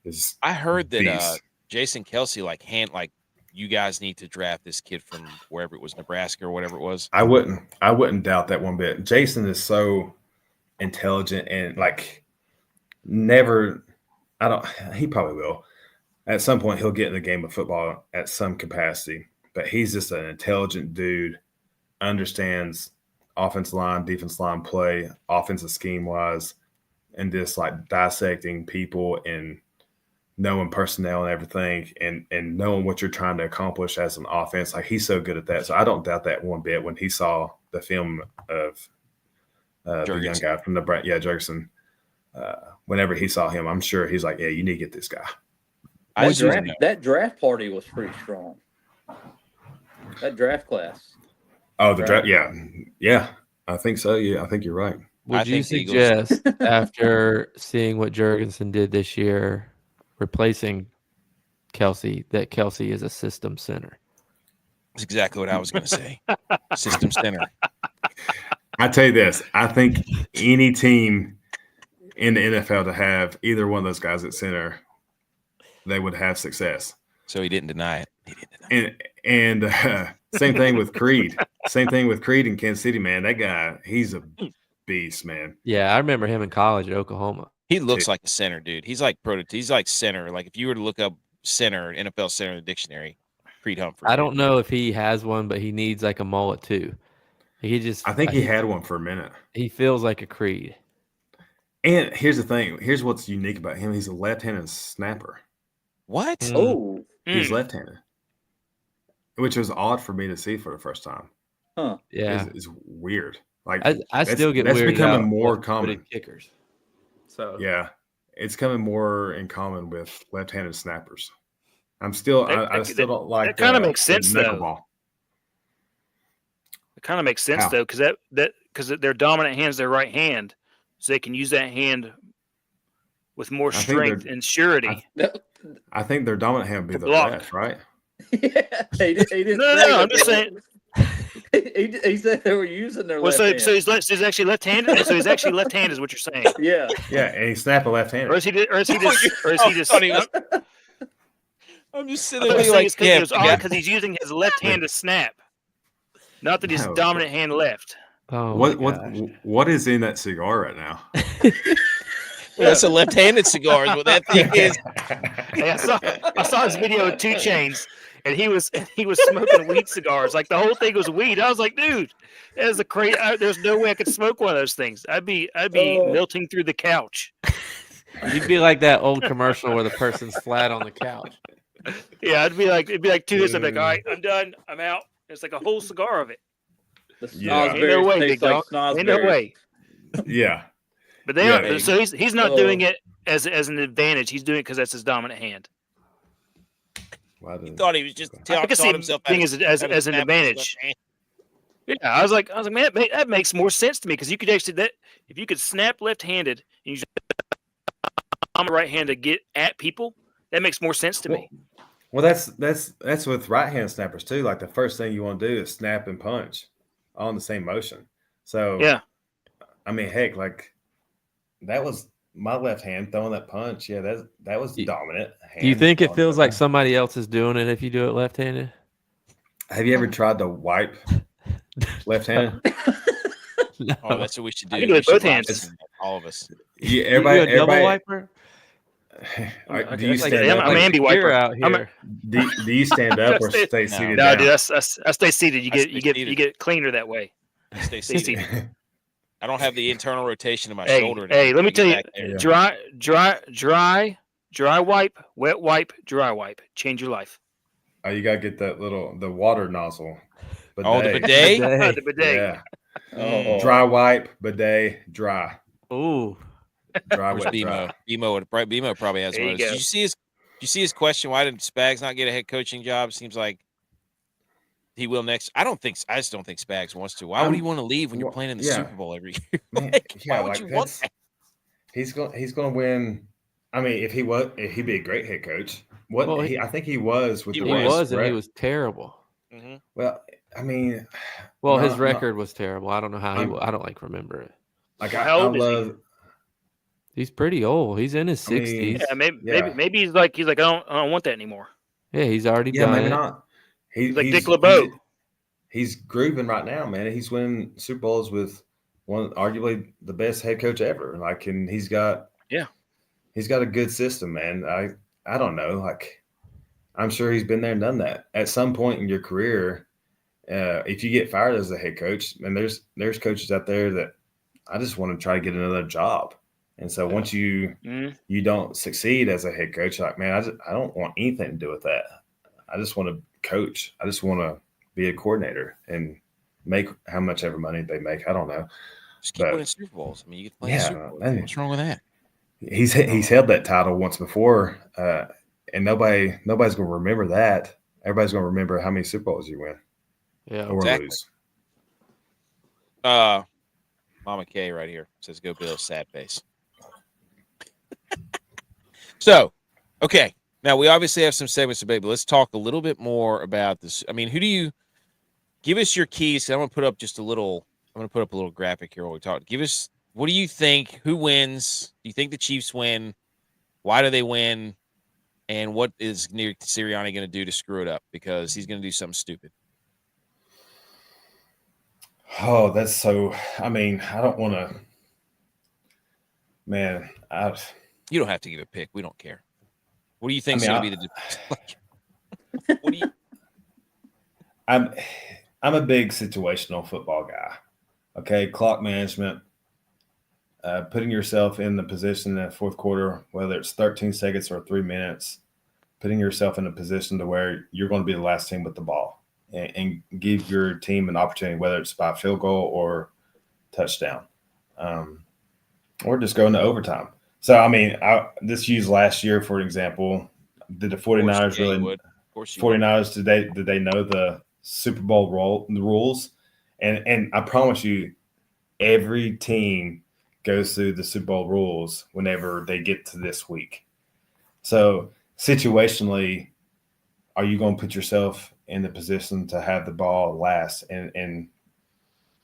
is. I heard that Jason Kelce you guys need to draft this kid from wherever it was, Nebraska or whatever it was. I wouldn't doubt that one bit. Jason is so intelligent and he probably will. At some point he'll get in the game of football at some capacity, but he's just an intelligent dude, understands offensive line, defense line play, offensive scheme wise, and just like dissecting people and knowing personnel and everything and knowing what you're trying to accomplish as an offense. Like he's so good at that. So I don't doubt that one bit when he saw the film of the young guy from Juergens. Whenever he saw him, I'm sure he's like, yeah, you need to get this guy. That draft party was pretty strong. That draft class. Oh, the draft. Yeah. I think so. Yeah, I think you're right. Would you suggest after seeing what Juergensen did this year, replacing Kelce, that Kelce is a system center? That's exactly what I was going to say. System center. I tell you this, I think any team in the NFL to have either one of those guys at center, they would have success. So he didn't deny it. And same thing with Creed. Same thing with Creed in Kansas City, man. That guy, he's a beast, man. Yeah, I remember him in college at Oklahoma. He looks like a center, dude. He's like He's like center. Like if you were to look up center, NFL center in the dictionary, Creed Humphrey. I don't know if he has one, but he needs like a mullet too. I think he had one for a minute. He feels like a Creed. And here's the thing. Here's what's unique about him. He's a left-handed snapper. What? Oh. He's left-handed, which was odd for me to see for the first time. Huh. Yeah. It's weird. Like I still get that's weirded becoming out more with common. Kickers. So yeah, it's coming more in common with left-handed snappers. I still don't like that. Kind of makes sense though. Ball. It kind of makes sense though, because their dominant hand's their right hand, so they can use that hand with more strength and surety. I think their dominant hand would be the left, right? Yeah, he didn't. No, I'm just saying. He said they were using their left hand. So he's actually left-handed. So he's actually left-handed, is what you're saying. Yeah. Yeah, and he snapped a left-handed. Or is he just? I'm just sitting there like, because he's using his left hand to snap, not that his dominant hand left. Oh, what is in that cigar right now? That's a left-handed cigar. Is what that thing is. Hey, I saw his video of 2 Chainz, and he was smoking weed cigars. Like the whole thing was weed. I was like, dude, that is a crazy. There's no way I could smoke one of those things. I'd be melting through the couch. You'd be like that old commercial where the person's flat on the couch. Yeah, it'd be like 2 hits. I'd be like, all right, I'm done. I'm out. It's like a whole cigar of it. Ain't no way, big dog. Ain't no way. Yeah. But so he's not doing it as an advantage. He's doing it because that's his dominant hand. He thought he was just I can see himself as an advantage. Yeah, I was like, man, that makes more sense to me because you could actually if you could snap left-handed and use right hand to get at people, that makes more sense to me. Well, that's with right-hand snappers too. Like the first thing you want to do is snap and punch all in the same motion. So yeah, I mean, heck, like that was my left hand throwing that punch. Yeah, that was dominant. Do you think it feels like somebody else is doing it if you do it left-handed? Have you ever tried to wipe left-handed? No. Oh, that's what we should do. I can do it both hands. All of us. Yeah, everybody. Double wiper? Do you stand I'm up? an ambi wiper out here. Do you stand up or stay seated? No, down? dude, I stay seated. You get cleaner that way. I stay Stay seated. seated. I don't have the internal rotation of my Hey, shoulder. let me tell you, back there. dry wipe, wet wipe, dry wipe. Change your life. Oh, you gotta get the water nozzle. Oh, the bidet? The bidet. Yeah. Oh, Dry wipe, bidet, dry. Ooh. Dry, Where's wet, BMO? dry. BMO probably has There one you of those. go. Did you see his question? Why did Spags not get a head coaching job? Seems like he will next. I just don't think Spags wants to. Why would he want to leave when you're playing in the Super Bowl every year? Man, Why would you want that? He's gonna win. I mean, if he'd be a great head coach. I think he was with He the He Rams, was, and he correct? was terrible. Mm-hmm. Well, I mean, Well, his record was terrible. I don't know how I'm- I don't remember it. like How I old is he? love. He's pretty old. He's in his I mean, 60s. Yeah, maybe he's like I don't want that anymore. Yeah, he's already Yeah, done maybe it. not. He's like Dick LeBeau. He's grooving right now, man. He's winning Super Bowls with arguably the best head coach ever. Like, and he's got a good system, man. I don't know. Like, I'm sure he's been there and done that at some point in your career. If you get fired as a head coach, and there's coaches out there that I just want to try to get another job. And so once you don't succeed as a head coach, like, man, I don't want anything to do with that. I just want to coach. I just want to be a coordinator and make how much ever money they make. I don't know. Just keep winning Super Bowls. I mean, you get to play Super Bowls. Man. What's wrong with that? He's held that title once before, and nobody's going to remember that. Everybody's going to remember how many Super Bowls you win. Yeah, or lose. Mama K right here says, "Go Bills, sad face." So, okay. Now we obviously have some segments to make, but let's talk a little bit more about this. I mean, who do you give us your keys? I'm going to put up a little graphic here while we talk. Give us, what do you think? Who wins? Do you think the Chiefs win? Why do they win? And what is Nick Sirianni going to do to screw it up? Because he's going to do something stupid. Oh, that's so. I mean, I don't want to. Man, you don't have to give a pick. We don't care. What do you think is going to be the difference? What do you? I'm a big situational football guy. Okay, clock management, putting yourself in the position in the fourth quarter, whether it's 13 seconds or 3 minutes, putting yourself in a position to where you're going to be the last team with the ball and give your team an opportunity, whether it's by field goal or touchdown, or just go into overtime. So, I mean, this used last year, for example. Did the 49ers really? 49ers, did they know the Super Bowl rules? And I promise you, every team goes through the Super Bowl rules whenever they get to this week. So situationally, are you going to put yourself in the position to have the ball last and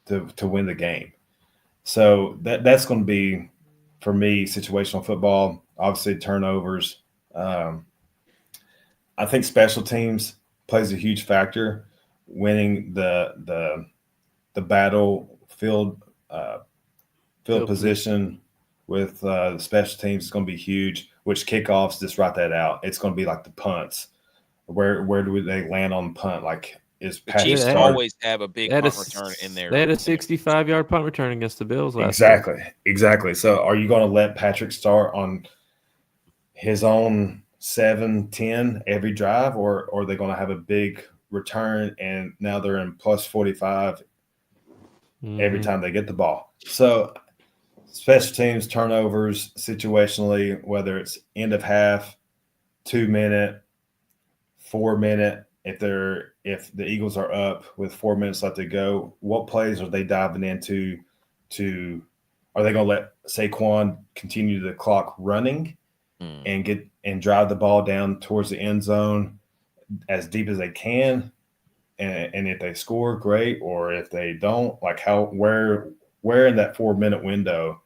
to win the game? So that's going to be, for me, situational football. Obviously, turnovers. I think special teams plays a huge factor. Winning the battlefield field position with the special teams is going to be huge. Which kickoffs, just write that out. It's going to be like the punts. Where do they land on the punt? Like, is the Chiefs always have a big punt return in there? They had a 65-yard punt return against the Bills last year. Exactly. So are you going to let Patrick start on his own 7-10 every drive, or are they going to have a big return and now they're in plus 45 every time they get the ball? So special teams, turnovers, situationally, whether it's end of half, 2 minute, 4 minute, if the Eagles are up with 4 minutes left to go, what plays are they diving into? Are they going to let Saquon continue the clock running and drive the ball down towards the end zone as deep as they can? And if they score, great. Or if they don't, like where in that 4 minute window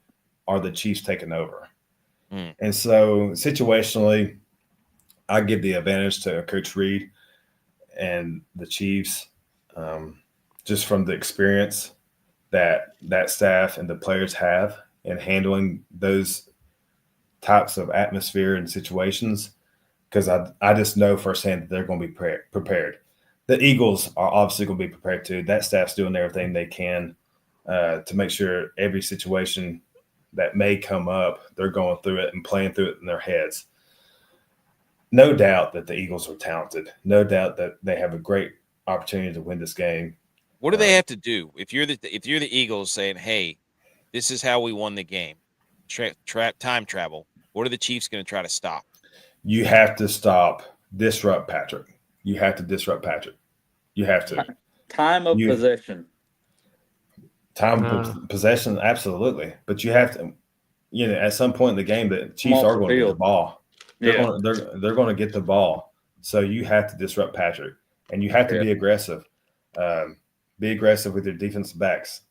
are the Chiefs taking over? And so situationally, I give the advantage to Coach Reid and the Chiefs, just from the experience that staff and the players have in handling those types of atmosphere and situations because I just know firsthand that they're going to be prepared. The Eagles are obviously going to be prepared too. That staff's doing everything they can to make sure every situation that may come up, they're going through it and playing through it in their heads. No doubt that the Eagles are talented. No doubt that they have a great opportunity to win this game. What do they have to do if you're the Eagles saying, "Hey, this is how we won the game"? Time travel. What are the Chiefs going to try to stop? You have to disrupt Patrick. You have to disrupt Patrick. You have to. Time of possession. Possession, absolutely. But you have to, at some point in the game, the Chiefs are going to get the ball. They're going to get the ball. So you have to disrupt Patrick, and you have to be aggressive. Be aggressive with your defensive backs.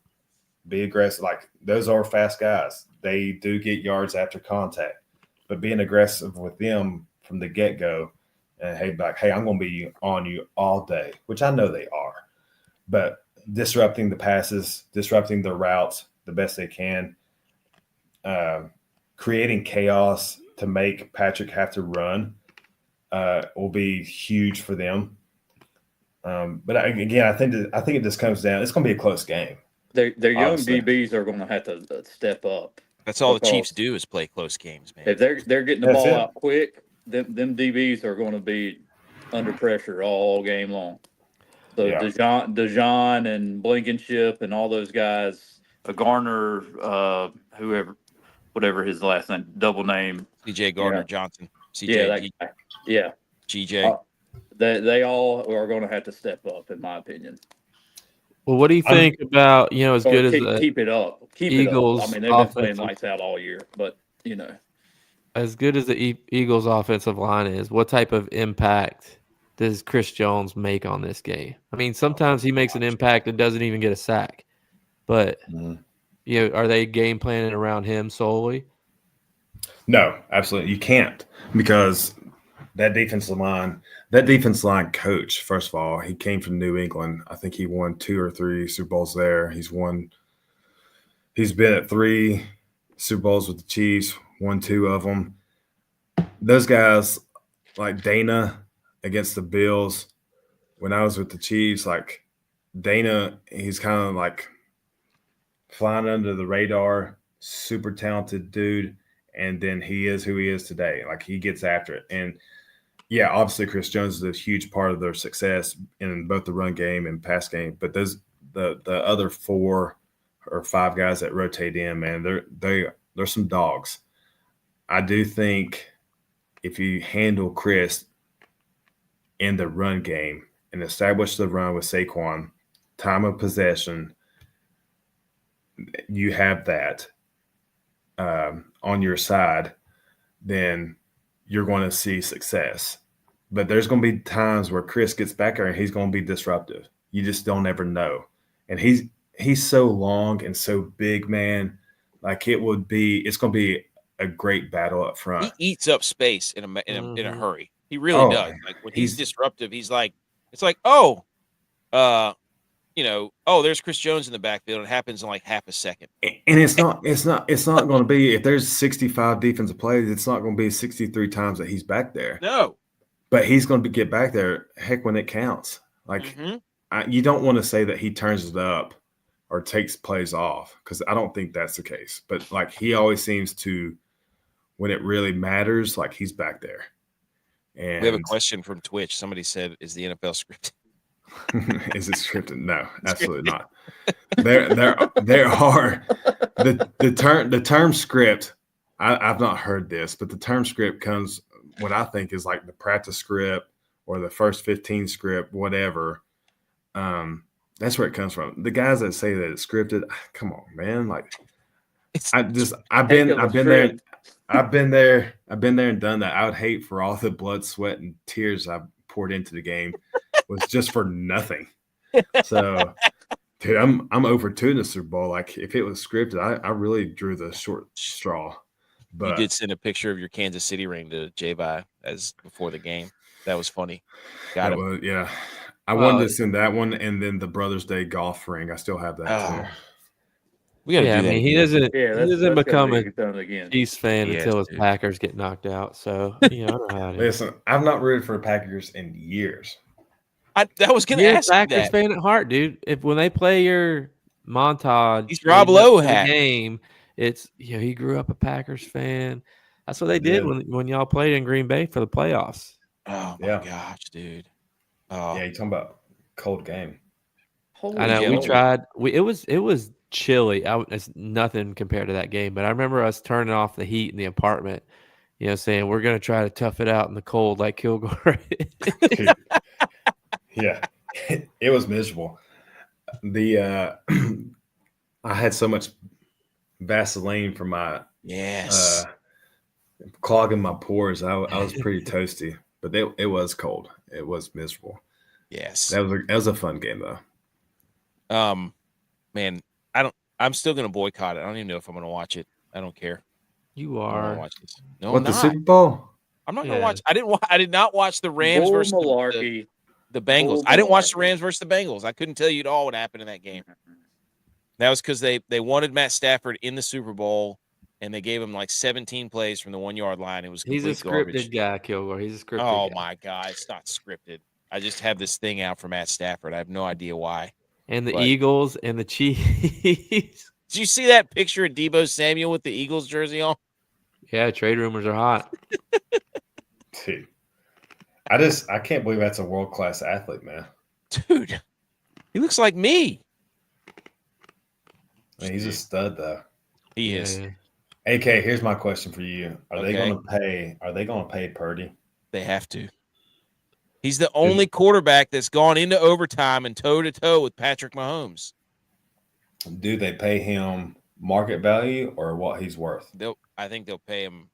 Be aggressive. Like, those are fast guys. They do get yards after contact. But being aggressive with them from the get-go, and hey, I'm going to be on you all day, which I know they are. But disrupting the passes, disrupting the routes the best they can, creating chaos to make Patrick have to run will be huge for them. But again, I think it just comes down. It's going to be a close game. Their young DBs are going to have to step up. That's all the Chiefs do is play close games, man. If they're getting the ball out quick, them DBs are going to be under pressure all game long. So Dejon and Blankenship and all those guys, Garner, whatever his last name, double name, CJ Gardner Johnson, CJ, GJ. They all are going to have to step up, in my opinion. Well, what do you think about, as good as keep it up? Eagles? I mean, they've been playing lights out all year, but as good as the Eagles' offensive line is, what type of impact does Chris Jones make on this game? I mean, sometimes he makes an impact and doesn't even get a sack, but are they game planning around him solely? No, absolutely. You can't, because that defensive line coach, first of all, he came from New England. I think he won 2 or 3 Super Bowls there. He's been at 3 Super Bowls with the Chiefs, won 2 of them. Those guys, like Dana against the Bills, when I was with the Chiefs, like Dana, he's kind of like flying under the radar, super talented dude, and then he is who he is today. Like, he gets after it. And yeah, obviously Chris Jones is a huge part of their success in both the run game and pass game. But the other 4 or 5 guys that rotate in, man, they're some dogs. I do think if you handle Chris in the run game and establish the run with Saquon, time of possession, you have that on your side, then you're going to see success. But there's going to be times where Chris gets back there and he's going to be disruptive. You just don't ever know. And he's so long and so big, man. Like, it's going to be a great battle up front. He eats up space in a hurry. He really does. Like, when he's disruptive, he's like, it's like, there's Chris Jones in the backfield. It happens in like half a second. And it's not going to be, if there's 65 defensive plays, it's not going to be 63 times that he's back there. No. But he's going to get back there, heck, when it counts. Like, you don't want to say that he turns it up or takes plays off, because I don't think that's the case. But, like, he always seems to, when it really matters, like, he's back there. And we have a question from Twitch. Somebody said, is the NFL scripted? Is it scripted? No, absolutely not. There are the term script. I've not heard this, but the term script comes, what I think is like the practice script or the first 15 script, whatever. That's where it comes from. The guys that say that it's scripted, come on, man. Like, I've been there and done that. I would hate for all the blood, sweat, and tears I've poured into the game was just for nothing. So, dude, I'm over 2 in the Super Bowl. Like, if it was scripted, I really drew the short straw. But you did send a picture of your Kansas City ring to J-Vi as before the game. That was funny. Got it. Yeah. I wanted to send that one, and then the Brothers Day golf ring. I still have that too. We got to Yeah, do I that. mean, he again. doesn't. Yeah, He that's doesn't gotta become be a done again. Chiefs fan Yes, until his dude. Packers get knocked out. So I know how it is. Listen, I've not rooted for the Packers in years. I was going to You're a ask you Packers that. fan at heart, dude. If when they play your montage, He's Rob leading up Lowe to the hat. game, it's he grew up a Packers fan. That's what they did Yeah. when y'all played in Green Bay for the playoffs. Oh my Yeah. gosh, dude. Oh, Yeah, you're talking about cold game. Holy I know we Gentlemen. tried. It was chilly. It's nothing compared to that game. But I remember us turning off the heat in the apartment. Saying we're gonna try to tough it out in the cold like Kilgore. Dude, yeah, it was miserable. The I had so much Vaseline for my yes. clogging my pores. I was pretty toasty, but it was cold. It was miserable. Yes. That was a fun game though. Man, I'm still going to boycott it. I don't even know if I'm going to watch it. I don't care. You I don't want are. to watch this. No, What I'm the not. Super Bowl? I'm not going to Yeah. watch. I did not watch the Rams Bull versus malarkey. the Bengals. Bull I didn't watch the malarkey. Rams versus the Bengals. I couldn't tell you at all what happened in that game. That was because they wanted Matt Stafford in the Super Bowl, and they gave him like 17 plays from the 1 yard line. It was He's complete a scripted garbage. guy, Kilgore. He's a scripted Oh guy. my God, it's not scripted. I just have this thing out for Matt Stafford. I have no idea why. And the But- Eagles and the Chiefs. Did you see that picture of Deebo Samuel with the Eagles jersey on? Yeah, trade rumors are hot. Dude, I can't believe that's a world class athlete, man. Dude, he looks like me. I mean, he's a stud though. He is. Yeah. AK, here's my question for you: Are they Okay. going to pay Purdy? They have to. He's the only quarterback that's gone into overtime and toe-to-toe with Patrick Mahomes. Do they pay him market value or what he's worth? I think they'll pay him.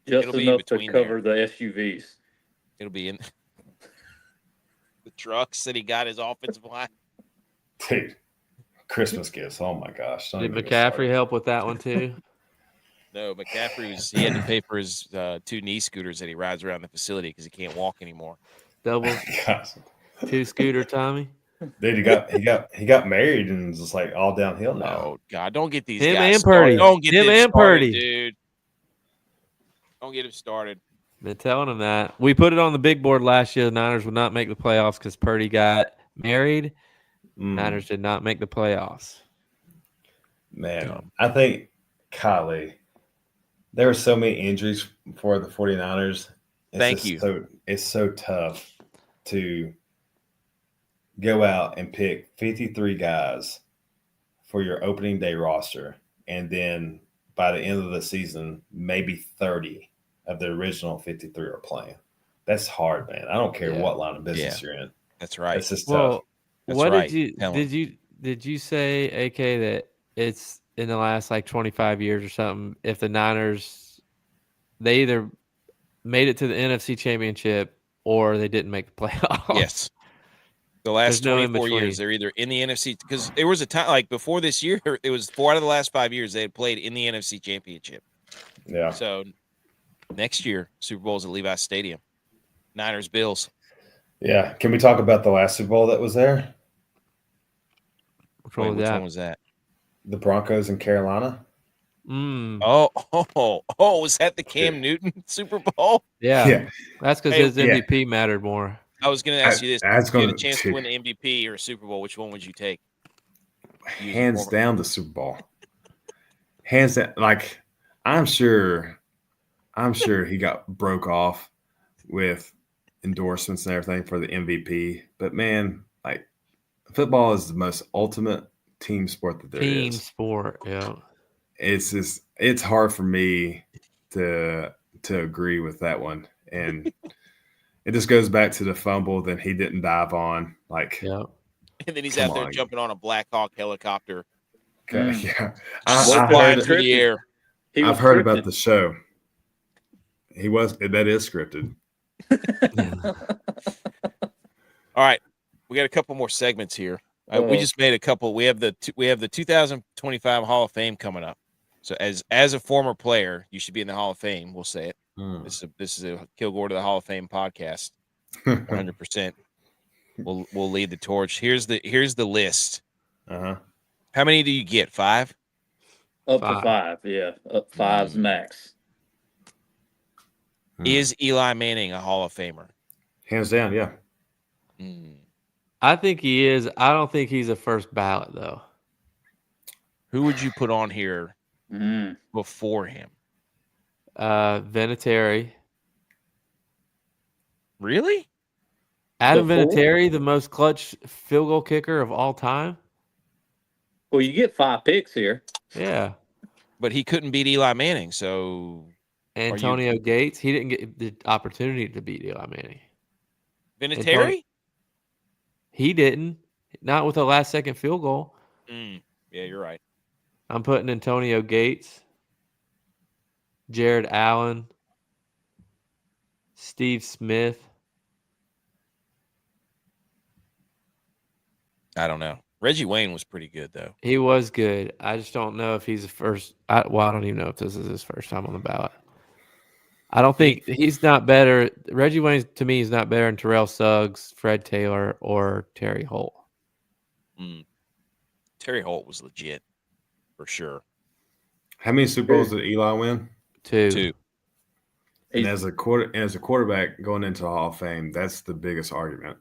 Just It'll be in enough to between cover the SUVs. It'll be in the trucks that he got his offensive line. Dude, Christmas gifts. Oh my gosh. Don't Did even get McCaffrey started. help with that one too? No, McCaffrey he had to pay for his 2 knee scooters that he rides around the facility because he can't walk anymore. Double Gosh. 2-scooter Tommy. Dude, he got married and it's just like all downhill now. Oh God! Don't get these Him guys and started. Purdy. Don't get Him them and started, Purdy. dude. Don't get him started. Been telling him that. We put it on the big board last year. The Niners would not make the playoffs because Purdy got married. Niners did not make the playoffs. Man, I think, Kylie, there were so many injuries for the 49ers. Thank you. It's so tough to go out and pick 53 guys for your opening day roster. And then by the end of the season, maybe 30 of the original 53 are playing. That's hard, man. I don't care what line of business you're in. That's right. It's just Well, tough. That's what right. did you say, AK, that it's in the last like 25 years or something? If the Niners, they either made it to the NFC Championship or they didn't make the playoffs. Yes. The last There's no in 24 years, between. they're either in the NFC because there was a time like before this year, it was 4 out of the last 5 years they had played in the NFC Championship. Yeah. So next year, Super Bowl's at Levi's Stadium. Niners, Bills. Yeah. Can we talk about the last Super Bowl that was there? Which Wait, one was which that? one was that? The Broncos in Carolina? Oh, was that the Cam Newton Super Bowl? Yeah. That's because Hey, his MVP mattered more. I was going to ask you this. I was If you had a gonna- chance to win the MVP or a Super Bowl, which one would you take? Hands down the Super Bowl. Hands down. Like, I'm sure he got broke off with endorsements and everything for the MVP. But man, like, football is the most ultimate team sport that there is. Team sport, yeah. It's just, it's hard for me to agree with that one. And it just goes back to the fumble that he didn't dive on. Like, Yeah. And then he's Come out there on. jumping on a Black Hawk helicopter. okay, yeah. Flying I through the air. I've heard about the show. That is scripted. All right, we got a couple more segments here. We just made a couple. We have the 2025 Hall of Fame coming up. So as a former player, you should be in the Hall of Fame. We'll say it. This is a Kilgore to the Hall of Fame podcast. 100%. We'll lead the torch. Here's the list. Uh-huh. How many do you get? 5? Up to 5, yeah. Up 5's max. Is Eli Manning a Hall of Famer? Hands down, yeah. I think he is. I don't think he's a first ballot, though. Who would you put on here before him? Vinatieri. Really? Adam Vinatieri, the most clutch field goal kicker of all time? Well, you get 5 picks here. Yeah. But he couldn't beat Eli Manning, so Antonio Gates, he didn't get the opportunity to beat Eli Manning. Vinatieri? He didn't. Not with a last-second field goal. Yeah, you're right. I'm putting Antonio Gates, Jared Allen, Steve Smith. I don't know. Reggie Wayne was pretty good, though. He was good. I just don't know if he's the first. I don't even know if this is his first time on the ballot. I don't think he's not better. Reggie Wayne, to me, is not better than Terrell Suggs, Fred Taylor, or Terry Holt. Terry Holt was legit, for sure. How many Super Bowls did Eli win? 2. And as a quarterback going into the Hall of Fame, that's the biggest argument.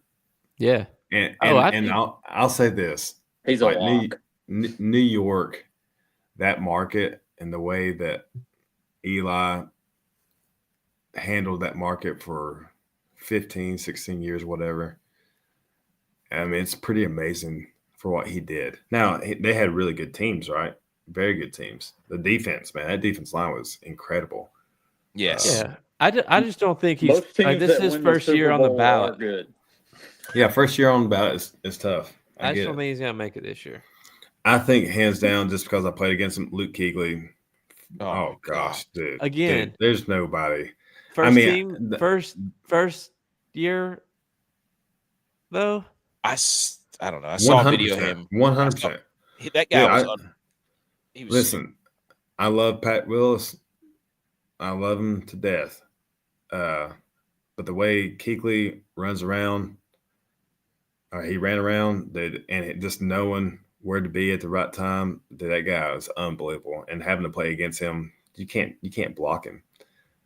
Yeah. And think I'll say this: he's like a lock. New York, that market, and the way that Eli handled that market for 15, 16 years, whatever. I mean, it's pretty amazing for what he did. Now, they had really good teams, right? Very good teams. The defense, man, that defense line was incredible. Yes. Yeah. I just don't think he's Most teams like this that is his win the first Super year on the Bowl ballot. are good. Yeah, first year on the ballot is tough. I just don't think he's gonna make it this year. I think hands down, just because I played against him, Luke Kuechly. Oh gosh, dude! Again, dude, there's nobody. First team, first year, though. I don't know. I saw a video of him. 100%. That guy was. Listen, I love Pat Willis. I love him to death. But the way Kuechly runs around, he ran around, and just knowing where to be at the right time, that guy was unbelievable. And having to play against him, you can't block him.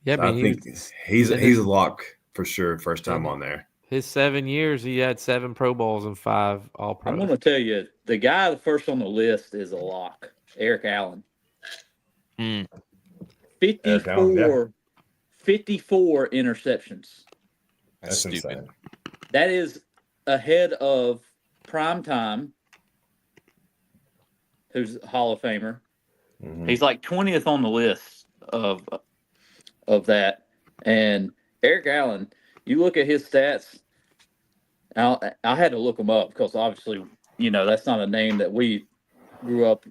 Yeah, so I think he's a lock for sure. First time on there. His 7 years, he had 7 Pro Bowls and 5 All-Pros. I'm going to tell you, the guy first on the list is a lock, Eric Allen. 54 interceptions. That's stupid. Insane. That is ahead of Primetime, who's a Hall of Famer. Mm-hmm. He's like 20th on the list of that. And Eric Allen, you look at his stats. I had to look him up because obviously, that's not a name that we grew up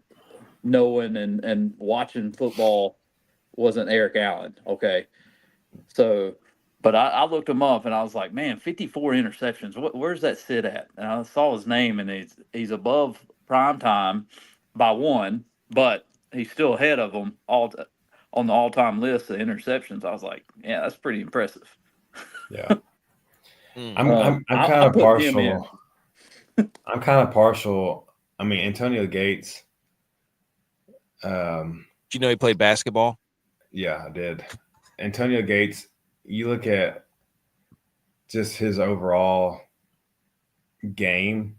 knowing and watching football wasn't Eric Allen. Okay. So, but I looked him up and I was like, man, 54 interceptions. Where's that sit at? And I saw his name and he's above Primetime by 1, but he's still ahead of them on the all-time list of interceptions. I was like, yeah, that's pretty impressive. Yeah. I'm kind of partial. I'm kind of partial. I mean, Antonio Gates. Did you know he played basketball? Yeah, I did. Antonio Gates, you look at just his overall game,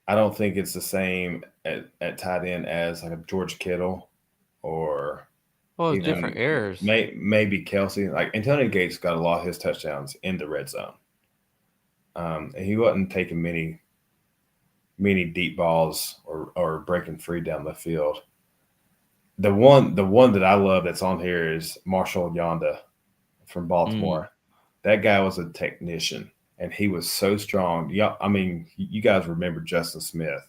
I don't think it's the same at tight end as like a George Kittle or different errors. Maybe Kelsey. Like Antonio Gates got a lot of his touchdowns in the red zone. And he wasn't taking many deep balls or breaking free down the field. The one that I love that's on here is Marshall Yanda from Baltimore. That guy was a technician, and he was so strong. Yeah, I mean, you guys remember Justin Smith?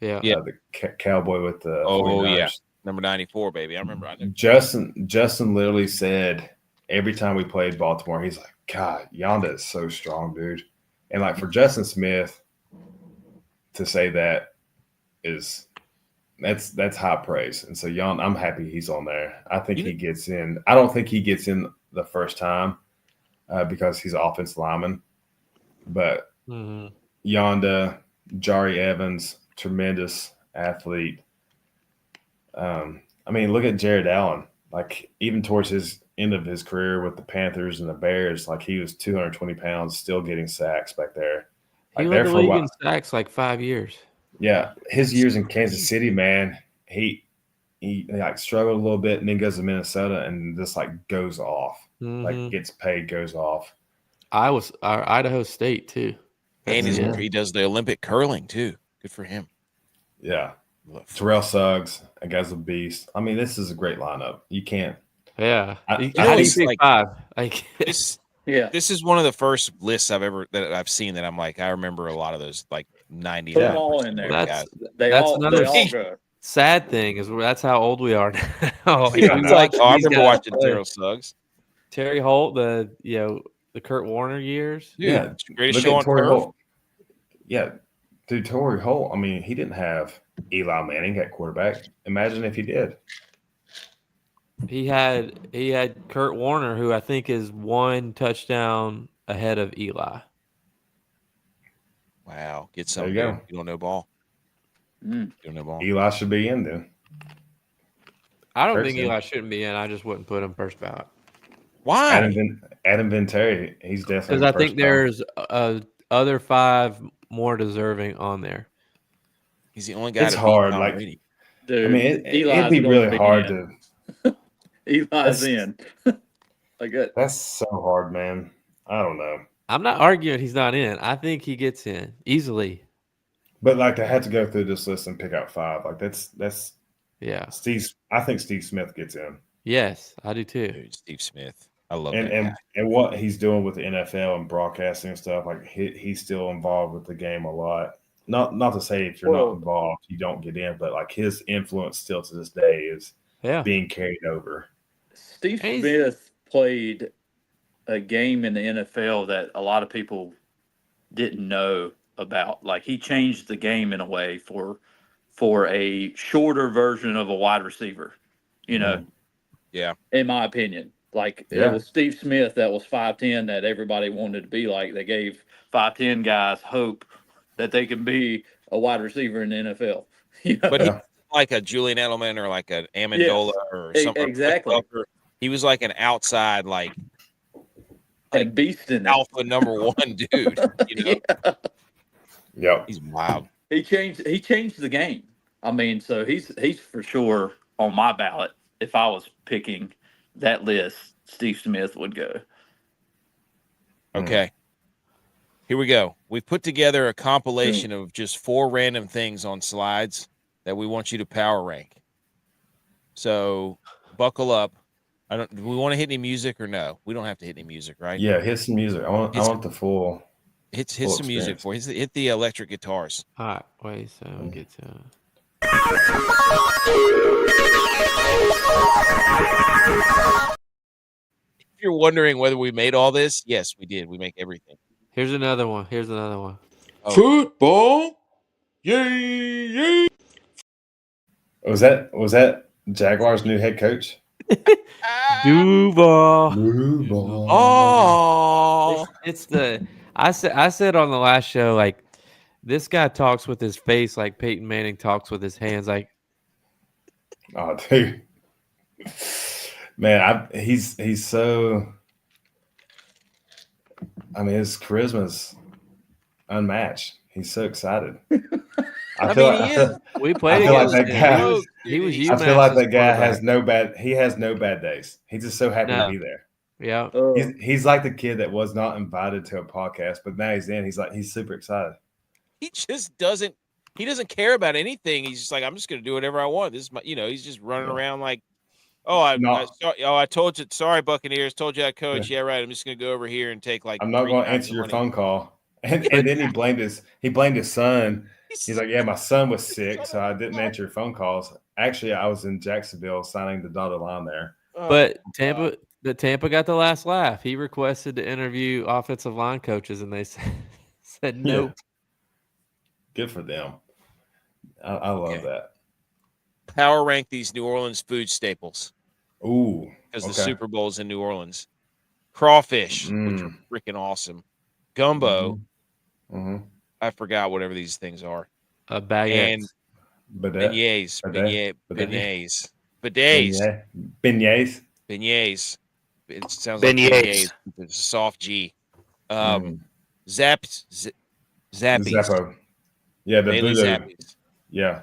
Yeah, the cowboy with the 49ers. Number 94, baby. I remember. Justin literally said every time we played Baltimore, he's like, God, Yanda is so strong, dude. And like for Justin Smith to say that that's high praise. And so I'm happy he's on there. I think he gets in. I don't think he gets in the first time because he's an offensive lineman. But Yanda, Jari Evans, tremendous athlete. I mean, look at Jared Allen. Like, even towards his end of his career with the Panthers and the Bears, like he was 220 pounds, still getting sacks back there. He Like led there the for a league while. in sacks like 5 years. Yeah, his years in Kansas City, man, he like struggled a little bit, and then goes to Minnesota and just like goes off, like gets paid, goes off. Idaho State too. And he does the Olympic curling too. Good for him. Yeah. Terrell Suggs, a guy's a beast. I mean, this is a great lineup. You can't. Yeah. How do you pick like 5? Like this is one of the first lists I've seen that I'm like, I remember a lot of those like 90. Put them all in there. That's another sad thing is that's how old we are now. It's like, I remember watching Terrell Suggs, Terry Holt, the Kurt Warner years. Dude, yeah, greatest show on turf. Yeah, dude, Torrey Holt. I mean, he didn't have Eli Manning at quarterback. Imagine if he did. He had Kurt Warner, who I think is 1 touchdown ahead of Eli. Wow, get some. There you go. You don't know ball. You don't know ball. Eli should be in then. I don't think Eli shouldn't be in. I just wouldn't put him first ballot. Why? Adam Vinatieri, he's definitely because I think there's other 5 more deserving on there. He's the only guy. It's hard, like, dude. I mean, it'd be really hard to. Eli's in. Like that. That's so hard, man. I don't know. I'm not arguing he's not in. I think he gets in easily. But like, I had to go through this list and pick out 5. Like that's yeah. I think Steve Smith gets in. Yes, I do too. Dude, Steve Smith. I love that guy. And what he's doing with the NFL and broadcasting and stuff, like he's still involved with the game a lot. Not to say if you're not involved, you don't get in, but like his influence still to this day is being carried over. Steve Smith played a game in the NFL that a lot of people didn't know about. Like he changed the game in a way for a shorter version of a wide receiver, you know? Yeah. In my opinion. Like it was Steve Smith that was 5'10" that everybody wanted to be like. They gave 5'10" guys hope that they can be a wide receiver in the NFL. You know? But he's like a Julian Edelman or like an Amendola or something. Exactly. He was like an outside, like beast in alpha number 1 dude. You know? Yeah. He's wild. He changed the game. I mean, so he's for sure on my ballot. If I was picking that list, Steve Smith would go. Okay. Here we go. We've put together a compilation of just 4 random things on slides that we want you to power rank. So buckle up. Do we want to hit any music or no? We don't have to hit any music, right? Yeah, hit some music. I want the full. Hit some music for you. Hit the electric guitars. All right, wait. So we get to. If you're wondering whether we made all this, yes, we did. We make everything. Here's another one. Oh. Football. Yay! Was that Jaguars' new head coach? Duval. Oh, it's the I said on the last show, like, this guy talks with his face like Peyton Manning talks with his hands. Like, oh, dude, man, he's so. I mean, his charisma's unmatched. He's so excited. We played against him. He was. I feel like that guy has no bad days. He's just so happy to be there. Yeah, he's like the kid that was not invited to a podcast, but now he's in. He's super excited. He just doesn't. He doesn't care about anything. He's just like, I'm just going to do whatever I want. This is my. He's just running around like, I told you. Sorry, Buccaneers. Told you I coach. Yeah, right. I'm just going to go over here and take like. I'm not going to answer your phone call. And then he blamed his son. He's like, yeah, my son was sick, so I didn't answer your phone calls. Actually, I was in Jacksonville signing the dotted line there. But Tampa got the last laugh. He requested to interview offensive line coaches, and they said no. Yeah. Good for them. I love that. Power rank these New Orleans food staples. Ooh, because the Super Bowl's in New Orleans. Crawfish, which are freaking awesome. Gumbo. Mm-hmm. I forgot whatever these things are. Baguettes. Beignets. Bidets. Beignets. Beignets. It sounds like Beignets. beignets. It's a soft G. Zappies. Zappo. Yeah, the Mainly voodoo. Zappies. Yeah.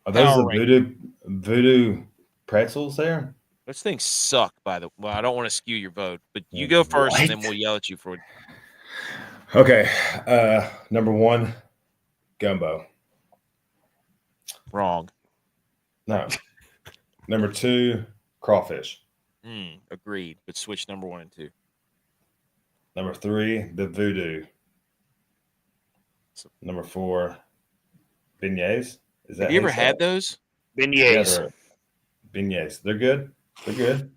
Are those Power the voodoo pretzels there? Those things suck, by the way. Well, I don't want to skew your vote, but you go first, and then we'll yell at you for it. Okay. Number 1, gumbo. Wrong. No. Number 2, crawfish. Agreed, but switch number 1 and 2. Number 3, the voodoo. Number 4, beignets. Is that Have you ever had those? Beignets. Yeah, beignets. They're good. They're good.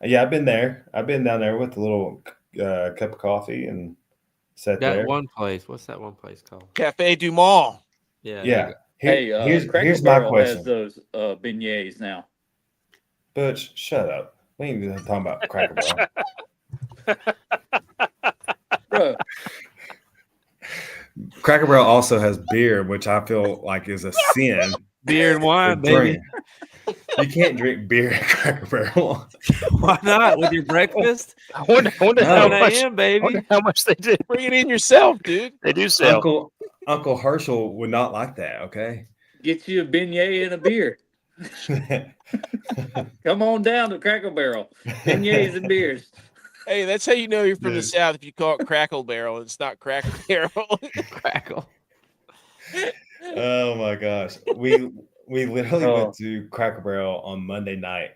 Yeah, I've been there. I've been down there with a little cup of coffee and sat there. That one place. What's that one place called? Cafe du Mall. Yeah. Yeah. Here's my question. Has those beignets now. Butch, shut up. We ain't even talking about Cracker Barrel. Bro. Cracker Barrel also has beer, which I feel like is a sin. Beer and wine, baby. You can't drink beer at Cracker Barrel. Why not? With your breakfast? I wonder how much, baby. wonder how much they do. Bring it in yourself, dude. They do sell. Uncle Herschel would not like that, okay? Get you a beignet and a beer. Come on down to Cracker Barrel. Beignets and beers. Hey, that's how you know you're from the South if you call it Crackle Barrel. It's not Cracker Barrel. Crackle. Oh my gosh. We literally went to Cracker Barrel on Monday night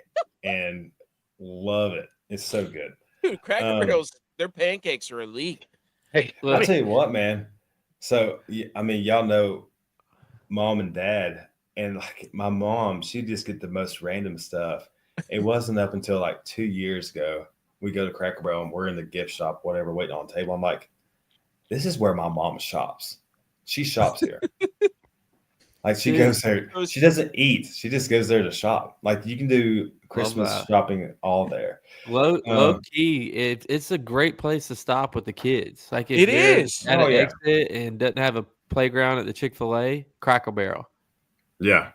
and love it. It's so good. Dude, Cracker Barrel's, their pancakes are elite. Hey, I'll tell you what, man. So, I mean, y'all know mom and dad, and like my mom, she just get the most random stuff. It wasn't up until like 2 years ago. We go to Cracker Barrel and we're in the gift shop, whatever, waiting on the table. I'm like, this is where my mom shops. She shops here. Like she goes there. She doesn't eat. She just goes there to shop. Like you can do Christmas shopping all there. Low key, it's a great place to stop with the kids. Like if it is at an exit and doesn't have a playground at the Chick-fil-A, Cracker Barrel. Yeah,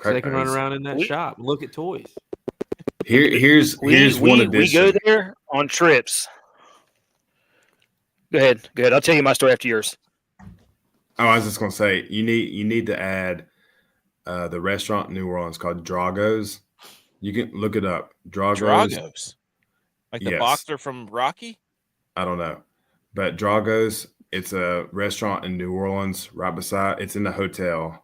so they can run around in that shop, and look at toys. Here's one addition. We go there on trips. Go ahead. I'll tell you my story after yours. Oh, I was just gonna say you need to add the restaurant in New Orleans called Drago's. You can look it up. Drago's, like the boxer from Rocky. I don't know, but Drago's. It's a restaurant in New Orleans, right beside. It's in the hotel.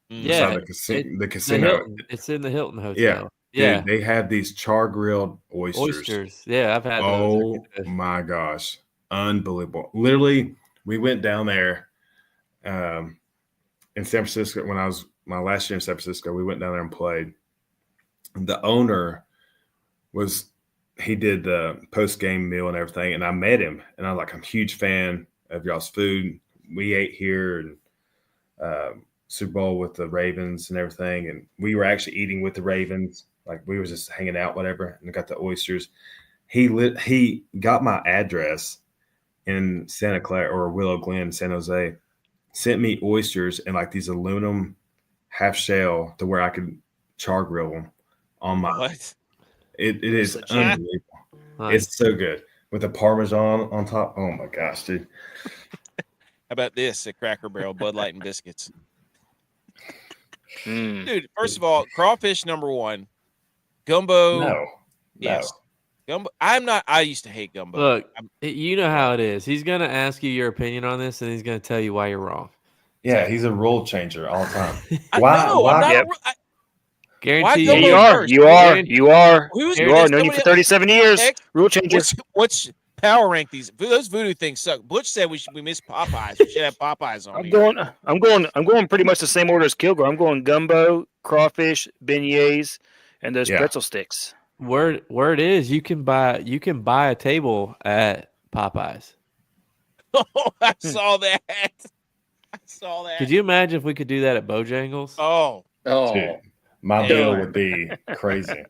Yeah, the casino. It's in the Hilton Hotel. Yeah. Dude, they have these char grilled oysters. Yeah, I've had those. Oh my gosh, unbelievable! Literally, we went down there. In San Francisco, when I was my last year in San Francisco, we went down there and played. The owner he did the post-game meal and everything, and I met him, and I'm like, I'm a huge fan of y'all's food. We ate here and Super Bowl with the Ravens and everything, and we were actually eating with the Ravens, like we were just hanging out, whatever, and got the oysters. He got my address in Santa Clara or Willow Glen, San Jose. Sent me oysters in like these aluminum half shell to where I could char grill them on my. What? It is unbelievable. Nice. It's so good with the Parmesan on top. Oh my gosh, dude! How about this at Cracker Barrel, Bud Light and biscuits? Dude, first of all, crawfish number 1, gumbo. No. Gumbo. I used to hate gumbo. Look, you know how it is. He's going to ask you your opinion on this, and he's going to tell you why you're wrong. Yeah, he's a rule changer all the time. Why? Guarantee you are. You are. Known you for 37 years. Rule changer. What's power rank these? Those voodoo things suck. Butch said we missed Popeyes. We should have Popeyes on. I'm going pretty much the same order as Kilgore. I'm going gumbo, crawfish, beignets, and those pretzel sticks. Word is you can buy a table at Popeyes. Oh, I saw that. Could you imagine if we could do that at Bojangles? Oh, dude, my bill would be crazy.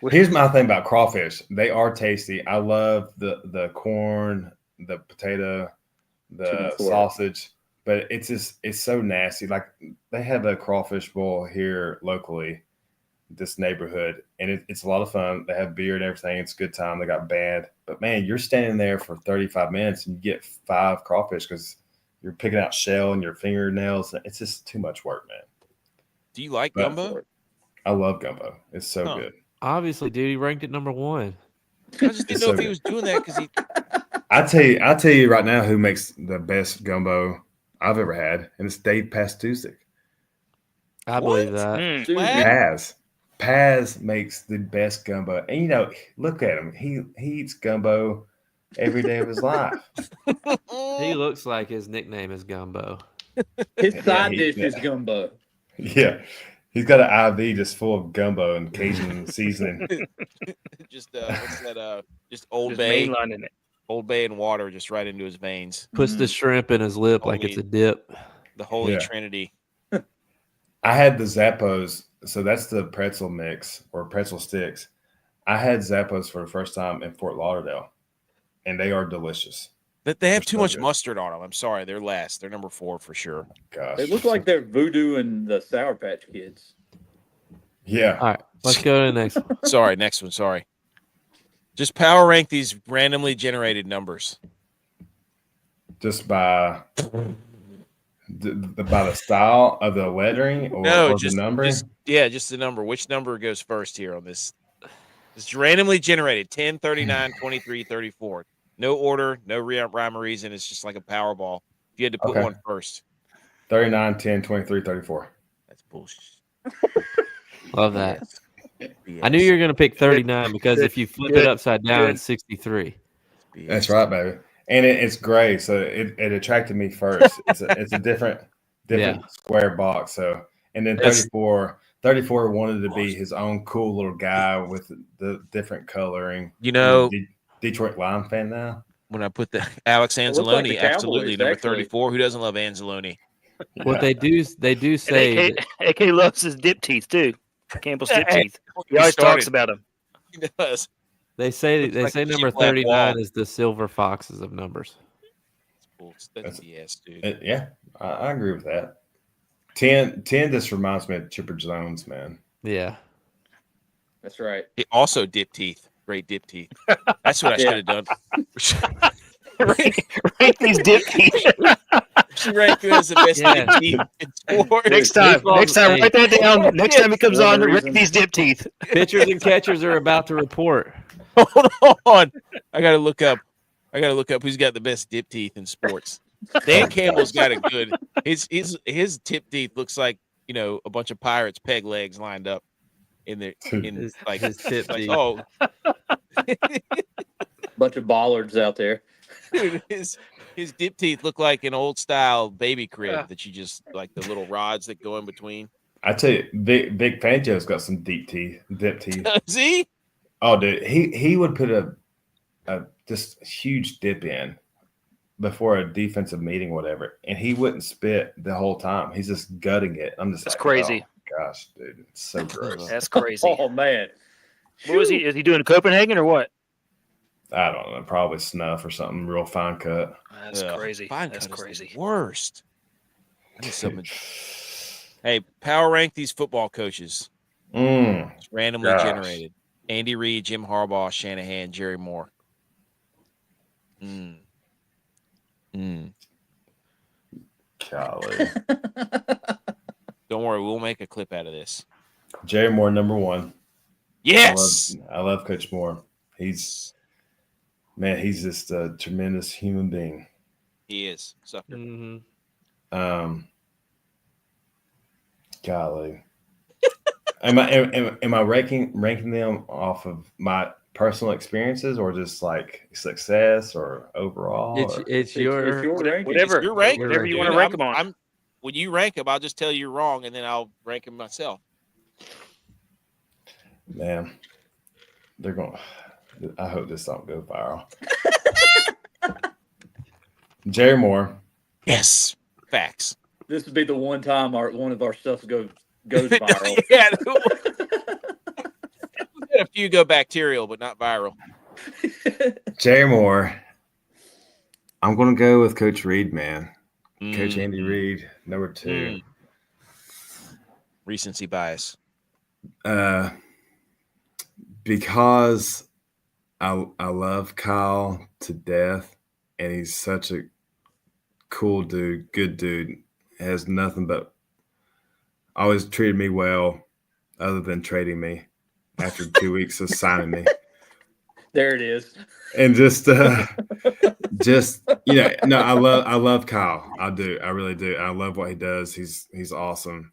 Here's my thing about crawfish. They are tasty. I love the corn, the potato, the sausage, but it's so nasty. Like they have a crawfish bowl here locally, this neighborhood, and it's a lot of fun. They have beer and everything. It's a good time. They got band, but man, you're standing there for 35 minutes and you get 5 crawfish because you're picking out shell and your fingernails. It's just too much work, man. Do you like gumbo? I love gumbo. It's so good. Obviously, dude, he ranked it number 1. I just didn't know if he was doing that because he. I'll tell you right now who makes the best gumbo I've ever had, and it's Dave Pastusic. I believe that. Paz makes the best gumbo, and look at him. He eats gumbo every day of his life. He looks like his nickname is Gumbo. His side dish is gumbo. Yeah, he's got an IV just full of gumbo and Cajun seasoning. Just what's that? Just Old Bay, mainlining it. Old Bay and water just right into his veins. Puts the shrimp in his lip like it's a dip. The Holy Trinity. I had the Zappos, so that's the pretzel mix or pretzel sticks. I had Zappos for the first time in Fort Lauderdale, and they are delicious. But they have too much mustard on them. I'm sorry, they're last. They're number 4 for sure. Gosh, they look like they're Voodoo and the Sour Patch Kids. Yeah. All right, let's go to the next one. Sorry, next one. Sorry. Just power rank these randomly generated numbers. Just by the style of the lettering or the numbering? Just the number. Which number goes first here on this? It's randomly generated 10, 39, 23, 34. No order, no rhyme or reason. It's just like a Powerball. If you had to put one first. 39, 10, 23, 34. That's bullshit. Love that. I knew you were going to pick 39 because if you flip it upside down, it's 63. That's right, baby. And it's gray, so it attracted me first. It's a different square box. So, and then 34 wanted to be his own cool little guy with the different coloring. Detroit Lion fan now. When I put the Alex Anzalone, absolutely number 34. Who doesn't love Anzalone? What they do say, AK loves his dip teeth too. Campbell's dip teeth. He always talks about him. He does. They say number 39 is the silver foxes of numbers. That's BS, dude. Yeah, I agree with that. 10 just reminds me of Chipper Jones, man. Yeah, that's right. He also dip teeth. Great dip teeth. That's what I should have done. rank these dip teeth. She ranked him as the best dip teeth in sports. Next time, write that down. Next time he comes on, rank these dip teeth. Pitchers and catchers are about to report. Hold on. I gotta look up who's got the best dip teeth in sports. Dan Campbell's got a good. His tip teeth looks like a bunch of pirates' peg legs lined up in his tip teeth. Oh, bunch of bollards out there. Dude, his dip teeth look like an old style baby crib that you just like the little rods that go in between. I tell you, Vic Fangio's got some dip teeth. Does he? Oh, dude, he would put a just huge dip in before a defensive meeting, whatever, and he wouldn't spit the whole time. He's just gutting it. I'm just that's like, crazy. Oh, gosh, dude, it's so gross. That's crazy. Oh man, what was he? Is he doing Copenhagen or what? I don't know. Probably snuff or something real fine cut. That's crazy. That's crazy. Worst. Hey, power rank these football coaches. It's randomly generated. Andy Reid, Jim Harbaugh, Shanahan, Jerry Moore. Golly. Don't worry, we'll make a clip out of this. Jerry Moore, number 1. Yes. I love Coach Moore. He's just a tremendous human being. He is. Sucker. Mm-hmm. Golly. Am I ranking them off of my personal experiences or just like success or overall? It's your ranking. Whatever you want to rank them on. When you rank them, I'll just tell you you're wrong, and then I'll rank them myself. Man, they're going. I hope this don't go viral. Jerry Moore. Yes, facts. This would be the one time one of our stuff goes viral. Yeah. A few go bacterial, but not viral. Jerry Moore. I'm going to go with Coach Reid, man. Coach Andy Reid, number 2. Recency bias. Because I love Kyle to death, and he's such a cool dude, good dude. Has nothing but always treated me well, other than trading me after 2 weeks of signing me. There it is. And just no, I love Kyle. I do, I really do. I love what he does. He's awesome.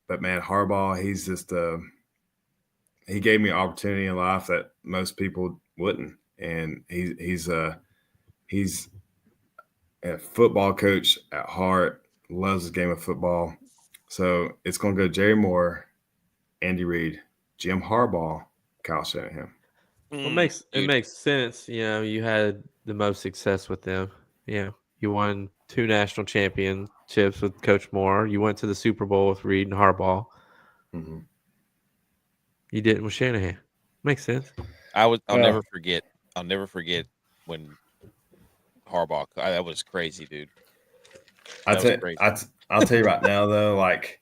But man, Harbaugh, he's just he gave me an opportunity in life that most people wouldn't, and he's a football coach at heart. Loves the game of football. So it's going to go Jerry Moore, Andy Reid, Jim Harbaugh, Kyle Shanahan. Well, it makes sense. You had the most success with them. You won 2 national championships with Coach Moore. You went to the Super Bowl with Reid and Harbaugh. Mm-hmm. You didn't with Shanahan. Makes sense. I'll never forget. I'll never forget when Harbaugh. That was crazy, dude. I'll tell you right now, though, like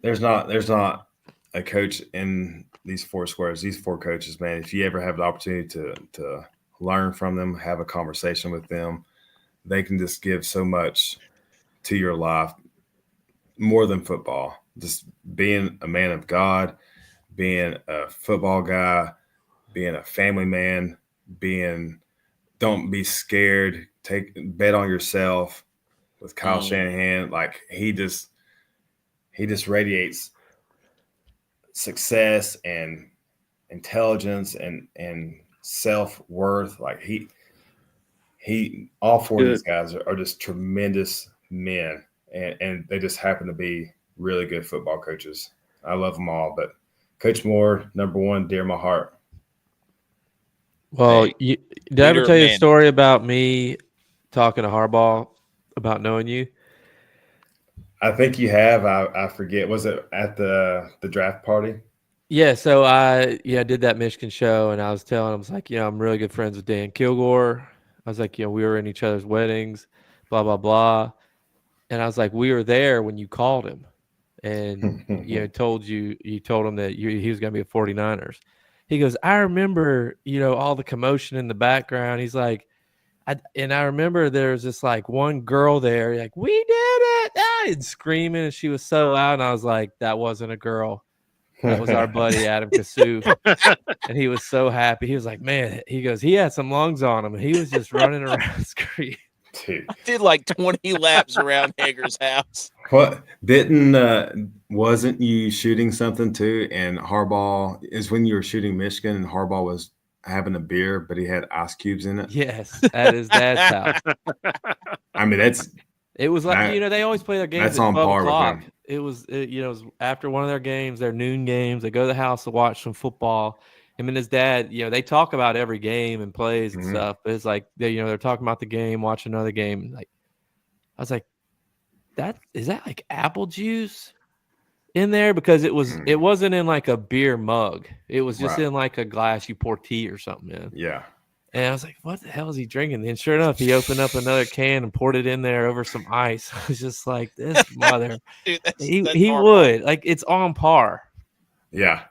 there's not a coach in these 4 squares. These 4 coaches, man. If you ever have the opportunity to learn from them, have a conversation with them, they can just give so much to your life, more than football. Just being a man of God, being a football guy, being a family man, don't be scared, bet on yourself. With Kyle Shanahan, like he just radiates success and intelligence and self-worth. Like he all 4 of these guys are just tremendous men, and they just happen to be really good football coaches. I love them all, but Coach Moore, number 1, dear my heart. Well, did I ever tell you a story about me talking to Harbaugh about knowing you? I think you have. I forget. Was it at the draft party? Yeah. So I did that Michigan show, and I was telling him, I was like, I'm really good friends with Dan Kilgore. I was like, we were in each other's weddings, blah blah blah, and I was like, we were there when you called him, and you told him that he was going to be a 49ers. He goes, I remember, all the commotion in the background. He's like, I remember there was this like one girl there, like, we did it, and screaming, and she was so loud. And I was like, that wasn't a girl. That was our buddy Adam Kasuf. And he was so happy. He was like, man, he goes, he had some lungs on him, and he was just running around screaming. Dude. I did like 20 laps around Hager's house. What wasn't you shooting something too? And Harbaugh is when you were shooting Michigan, and Harbaugh was having a beer, but he had ice cubes in it. Yes, at his dad's house. I mean, it was like they always play their games. That's at on 12 par o'clock. with him. It was after one of their games, their noon games. They go to the house to watch some football. Him and his dad, they talk about every game and plays and stuff. But it's like they're talking about the game, watching another game. Like I was like, is that like apple juice in there? Because it wasn't in like a beer mug. It was just in like a glass you pour tea or something in. Yeah. And I was like, what the hell is he drinking? And sure enough, he opened up another can and poured it in there over some ice. I was just like, this mother. Dude, he would. Like, it's on par. Yeah.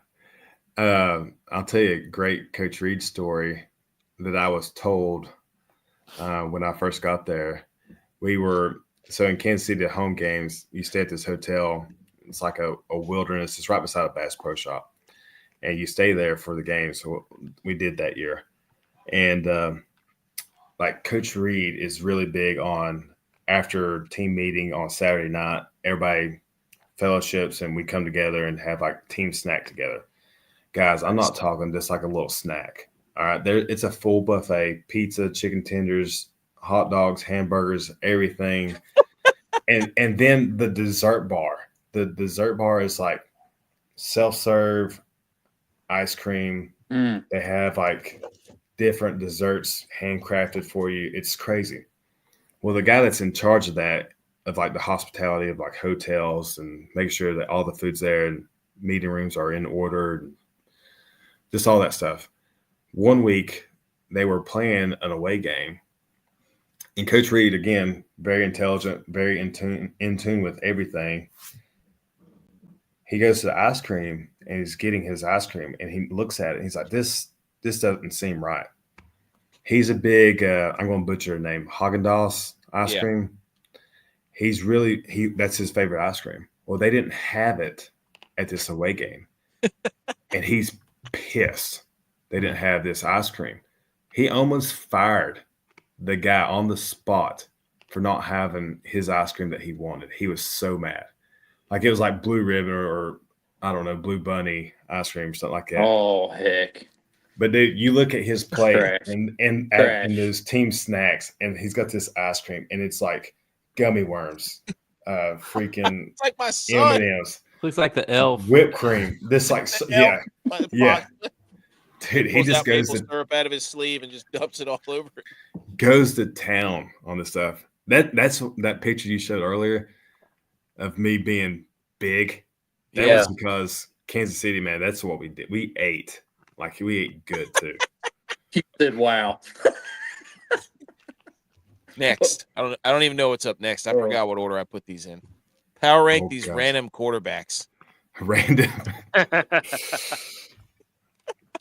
I'll tell you a great Coach Reid story that I was told when I first got there. So in Kansas City at home games, you stay at this hotel. It's like a wilderness. It's right beside a Bass Pro Shop. And you stay there for the game. So we did that year. And like Coach Reid is really big on after team meeting on Saturday night, everybody fellowships and we come together and have like team snack together. Guys, I'm not talking just like a little snack. All right. It's a full buffet, pizza, chicken tenders, hot dogs, hamburgers, everything. and then the dessert bar. The dessert bar is like self-serve ice cream. They have like different desserts handcrafted for you. It's crazy. Well, the guy that's in charge of that, of like the hospitality of like hotels and making sure that all the food's there and meeting rooms are in order, and just all that stuff. One week they were playing an away game And Coach Reed, again, very intelligent, very in tune with everything. He goes to the ice cream and he's getting his ice cream and he looks at it and he's like, this doesn't seem right. He's a big, I'm going to butcher the name, Haagen-Dazs ice cream. That's his favorite ice cream. Well, they didn't have it at this away game. And he's pissed they didn't have this ice cream. He almost fired the guy on the spot for not having his ice cream that he wanted. He was so mad. Like it was like Blue Ribbon or I don't know, Blue Bunny ice cream or something like that. Oh, heck. But dude, you look at his plate Trash. and those team snacks, and he's got this ice cream, and it's like gummy worms, freaking It's like my son. M&Ms, Looks like the elf. whipped cream. This like yeah. Dude, he Pulls just out goes maple to syrup out of his sleeve and just dumps it all over it. goes to town on the stuff. That's that picture you showed earlier of me being big. That was because Kansas City, man, that's what we did. We ate. Like we ate good too. He said, wow. Next. I don't even know what's up next. I forgot what order I put these in. Power rank these gosh. random quarterbacks. Random.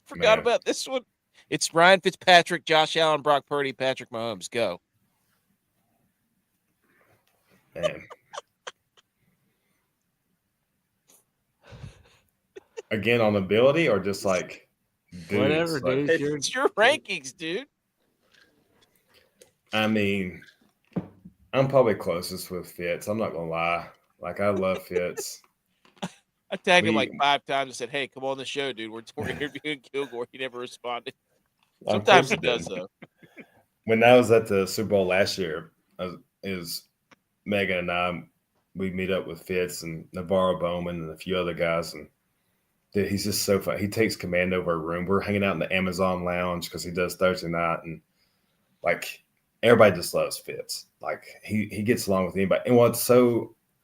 Forgot about this one. It's Ryan Fitzpatrick, Josh Allen, Brock Purdy, Patrick Mahomes. Go. Man. Again, on ability or just like dudes? Whatever, Like, dude. It's your rankings, dude. I mean, I'm probably closest with Fitz. I'm not gonna lie. Like I love Fitz. I tagged him like 5 times and said, "Hey, come on the show, dude. We're interviewing Kilgore." He never responded. Sometimes he does, though. When I was at the Super Bowl last year, is Megan and I, we meet up with Fitz and Navarro Bowman and a few other guys, and dude, he's just so fun. He takes command over our room. We're hanging out in the Amazon lounge because he does Thursday night, and like everybody just loves Fitz. Like he gets along with anybody. And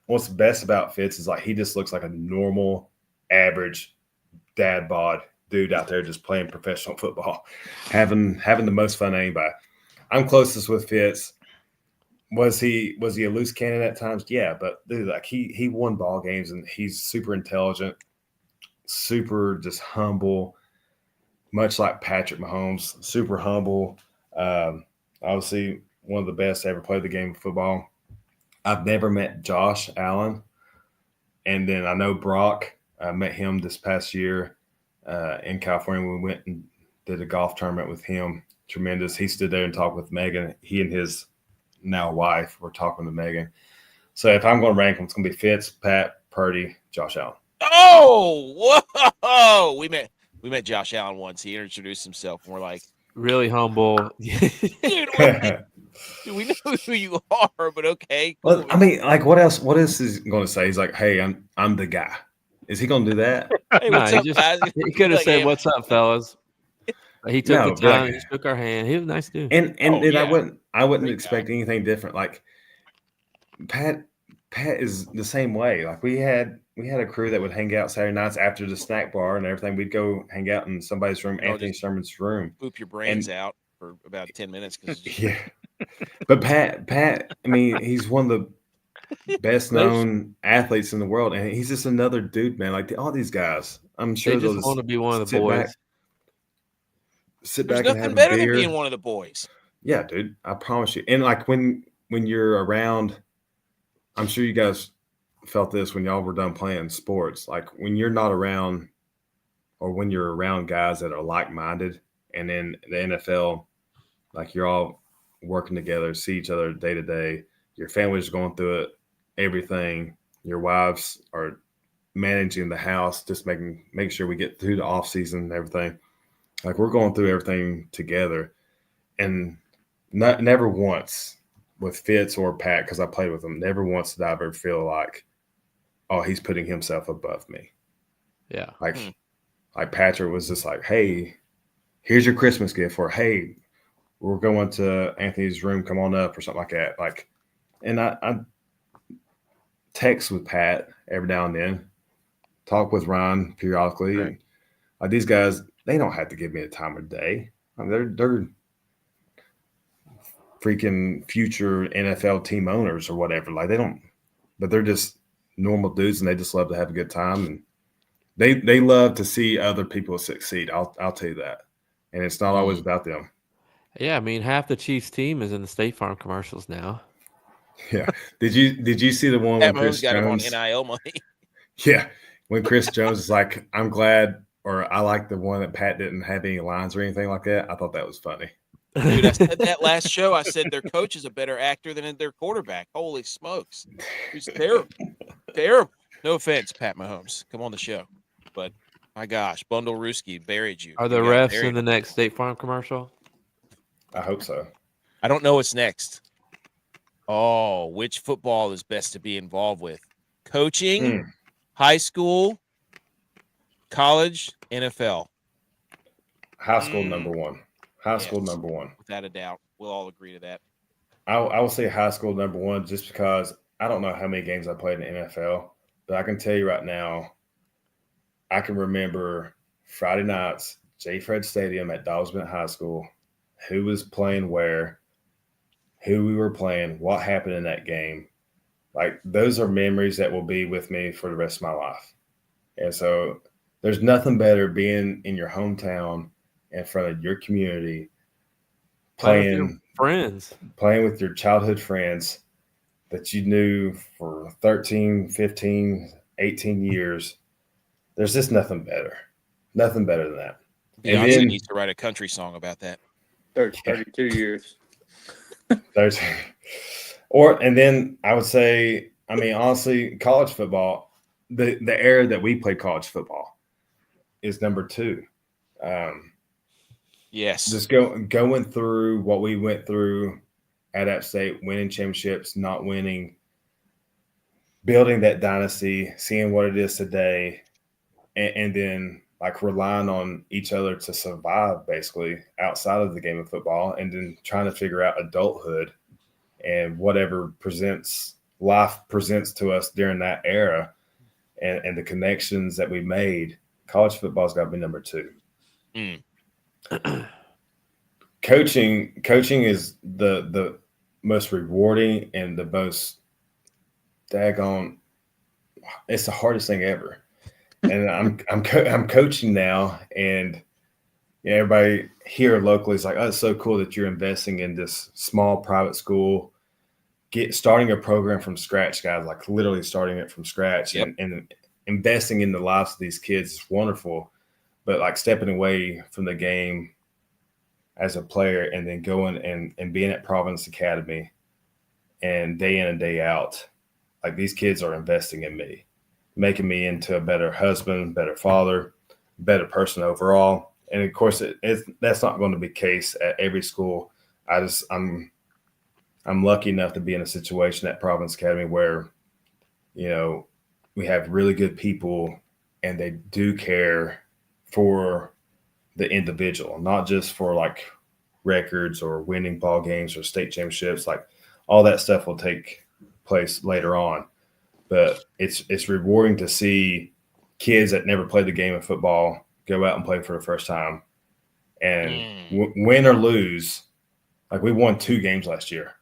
what's best about Fitz is like he just looks like a normal, average dad bod dude out there just playing professional football, having the most fun anybody. I'm closest with Fitz. Was he a loose cannon at times? Yeah, but dude, like he won ball games and he's super intelligent, super just humble, much like Patrick Mahomes, super humble. Obviously one of the best to ever play the game of football. I've never met Josh Allen. And then I know Brock. I met him this past year in California. We went and did a golf tournament with him. Tremendous. He stood there and talked with Megan. He and his now wife were talking to Megan. So if I'm going to rank them, it's going to be Fitz, Pat, Purdy, Josh Allen. Oh, whoa! We met Josh Allen once. He introduced himself, and we're like, really humble. dude, we know who you are, but okay. Cool. Well, I mean, like, what else? What else is he going to say? He's like, "Hey, I'm the guy." Is he going to do that? Hey, what's up, guys? He could have Like, said, hey, "What's up, fellas?" He took No, the time. like- He shook our hand. He was a nice dude. And yeah. I wouldn't Great expect guy. anything different. Like Pat is the same way. Like we had a crew that would hang out Saturday nights after the snack bar and everything. We'd go hang out in somebody's room, Oh, Anthony just- Sherman's room. Poop your brains out for about 10 minutes because Yeah. But Pat, I mean, he's one of the best known athletes in the world, and he's just another dude, man. Like all these guys, I'm sure They they'll just want to be one of the sit boys. sit there's back and nothing have a better beer. than being one of the boys. Yeah, dude, I promise you. And like when you're around, I'm sure you guys felt this when y'all were done playing sports. Like when you're not around, or when you're around guys that are like-minded, and in the NFL, like you're all working together, see each other day to day. Your family's going through it, everything. Your wives are managing the house, just making sure we get through the off season and everything. Like we're going through everything together, and never once with Fitz or Pat, because I played with them, never once did I ever feel like, oh, he's putting himself above me. Yeah. Like Patrick was just like, hey, here's your Christmas gift, or hey, we're going to Anthony's room, come on up, or something like that. Like, and I text with Pat every now and then, talk with Rind periodically. Right. And like these guys, they don't have to give me a time of day. I mean, they're freaking future NFL team owners or whatever. Like they don't, but they're just normal dudes and they just love to have a good time. And they love to see other people succeed. I'll tell you that. And it's not always about them. Yeah, I mean, half the Chiefs team is in the State Farm commercials now. Yeah. Did you see the one when Chris got him on Jones NIL money? Yeah. When Chris Jones is like, I'm glad, or I like the one that Pat didn't have any lines or anything like that. I thought that was funny. Dude, I said that last show. I said their coach is a better actor than their quarterback. Holy smokes. He's terrible. Terrible. No offense, Pat Mahomes. Come on the show. But my gosh, Bundle Ruski buried you. Are the You got refs in buried. the next State Farm commercial? I hope so. I don't know what's next. Oh, which football is best to be involved with? Coaching, high school, college, NFL. High school number one. High school number one. Without a doubt. We'll all agree to that. I will say high school number one just because I don't know how many games I played in the NFL, but I can tell you right now, I can remember Friday nights, J. Fred Stadium at Dawsbent High School, who was playing where, who we were playing, what happened in that game. Like, those are memories that will be with me for the rest of my life. And so there's nothing better being in your hometown in front of your community, playing with your childhood friends that you knew for 13, 15, 18 years. There's just nothing better. Nothing better than that. Beyonce needs to write a country song about that. 32 years. And then I would say, I mean, honestly, college football, the era that we played college football is number two. Yes. Just going through what we went through at App State, winning championships, not winning, building that dynasty, seeing what it is today, and then like relying on each other to survive basically outside of the game of football, and then trying to figure out adulthood and whatever life presents to us during that era, and the connections that we made. College football's got to be number two. Coaching is the most rewarding and the most daggone. It's the hardest thing ever. And I'm coaching now, and everybody here locally is like, "Oh, it's so cool that you're investing in this small private school, starting a program from scratch, guys. Like literally starting it from scratch, and investing in the lives of these kids is wonderful. But like stepping away from the game as a player, and then going and being at Providence Academy, and day in and day out, like these kids are investing in me, making me into a better husband, better father, better person overall. And of course, that's not going to be the case at every school. I'm lucky enough to be in a situation at Providence Academy where, we have really good people, and they do care for the individual, not just for like records or winning ball games or state championships. Like all that stuff will take place later on. But it's rewarding to see kids that never played the game of football go out and play for the first time, and win or lose. Like we won 2 games last year,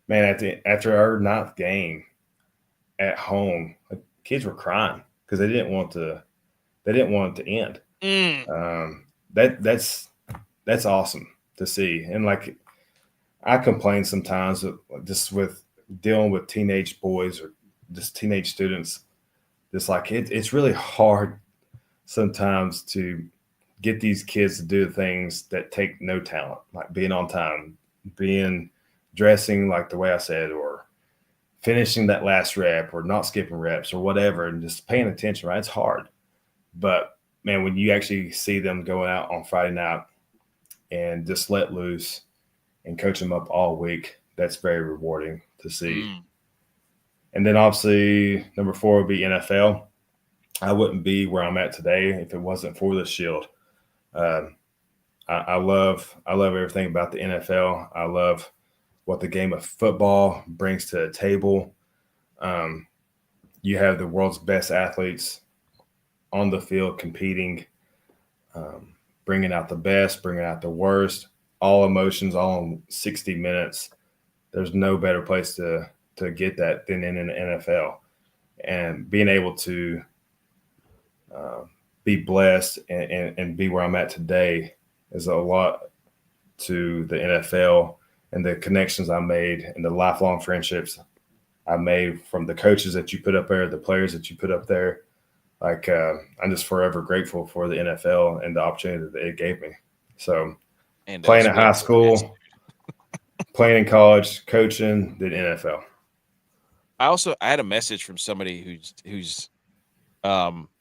man. After our 9th game at home, like, kids were crying because they didn't want it to end. That's awesome to see. And like I complain sometimes just with dealing with teenage boys or just teenage students, just like it's really hard sometimes to get these kids to do things that take no talent, like being on time, dressing like the way I said, or finishing that last rep, or not skipping reps or whatever, and just paying attention, right? It's hard. But man, when you actually see them going out on Friday night and just let loose and coach them up all week, that's very rewarding to see. And then obviously number 4 would be NFL. I wouldn't be where I'm at today if it wasn't for the Shield. I love everything about the NFL. I love what the game of football brings to the table. You have the world's best athletes on the field competing, bringing out the best, bringing out the worst, all emotions, all in 60 minutes. there's no better place to get that than in the NFL. And being able to be blessed and be where I'm at today is a lot to the NFL and the connections I made and the lifelong friendships I made from the coaches that you put up there, the players that you put up there. Like, I'm just forever grateful for the NFL and the opportunity that it gave me. So playing at high school, playing in college, coaching, then NFL. I had a message from somebody who's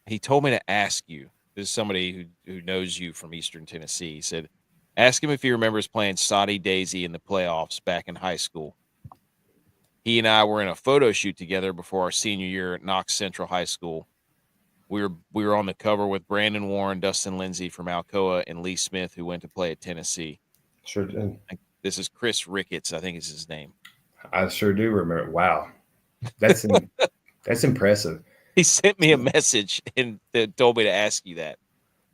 he told me to ask you. This is somebody who knows you from Eastern Tennessee. He said, ask him if he remembers playing Soddy Daisy in the playoffs back in high school. He and I were in a photo shoot together before our senior year at Knox Central High School. We were on the cover with Brandon Warren, Dustin Lindsay from Alcoa, and Lee Smith, who went to play at Tennessee. Sure did. This is Chris Ricketts, I think is his name. I sure do remember. Wow, that's impressive. He sent me a message and told me to ask you that.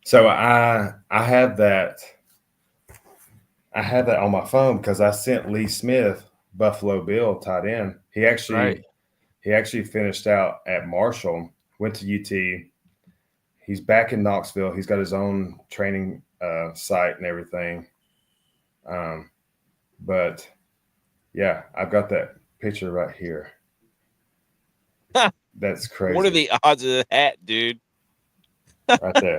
So I have that. I have that on my phone because I sent Lee Smith, Buffalo Bill tight end. He actually finished out at Marshall, went to UT. He's back in Knoxville. He's got his own training site and everything. But yeah, I've got that picture right here. That's crazy. What are the odds of that, dude? Right there.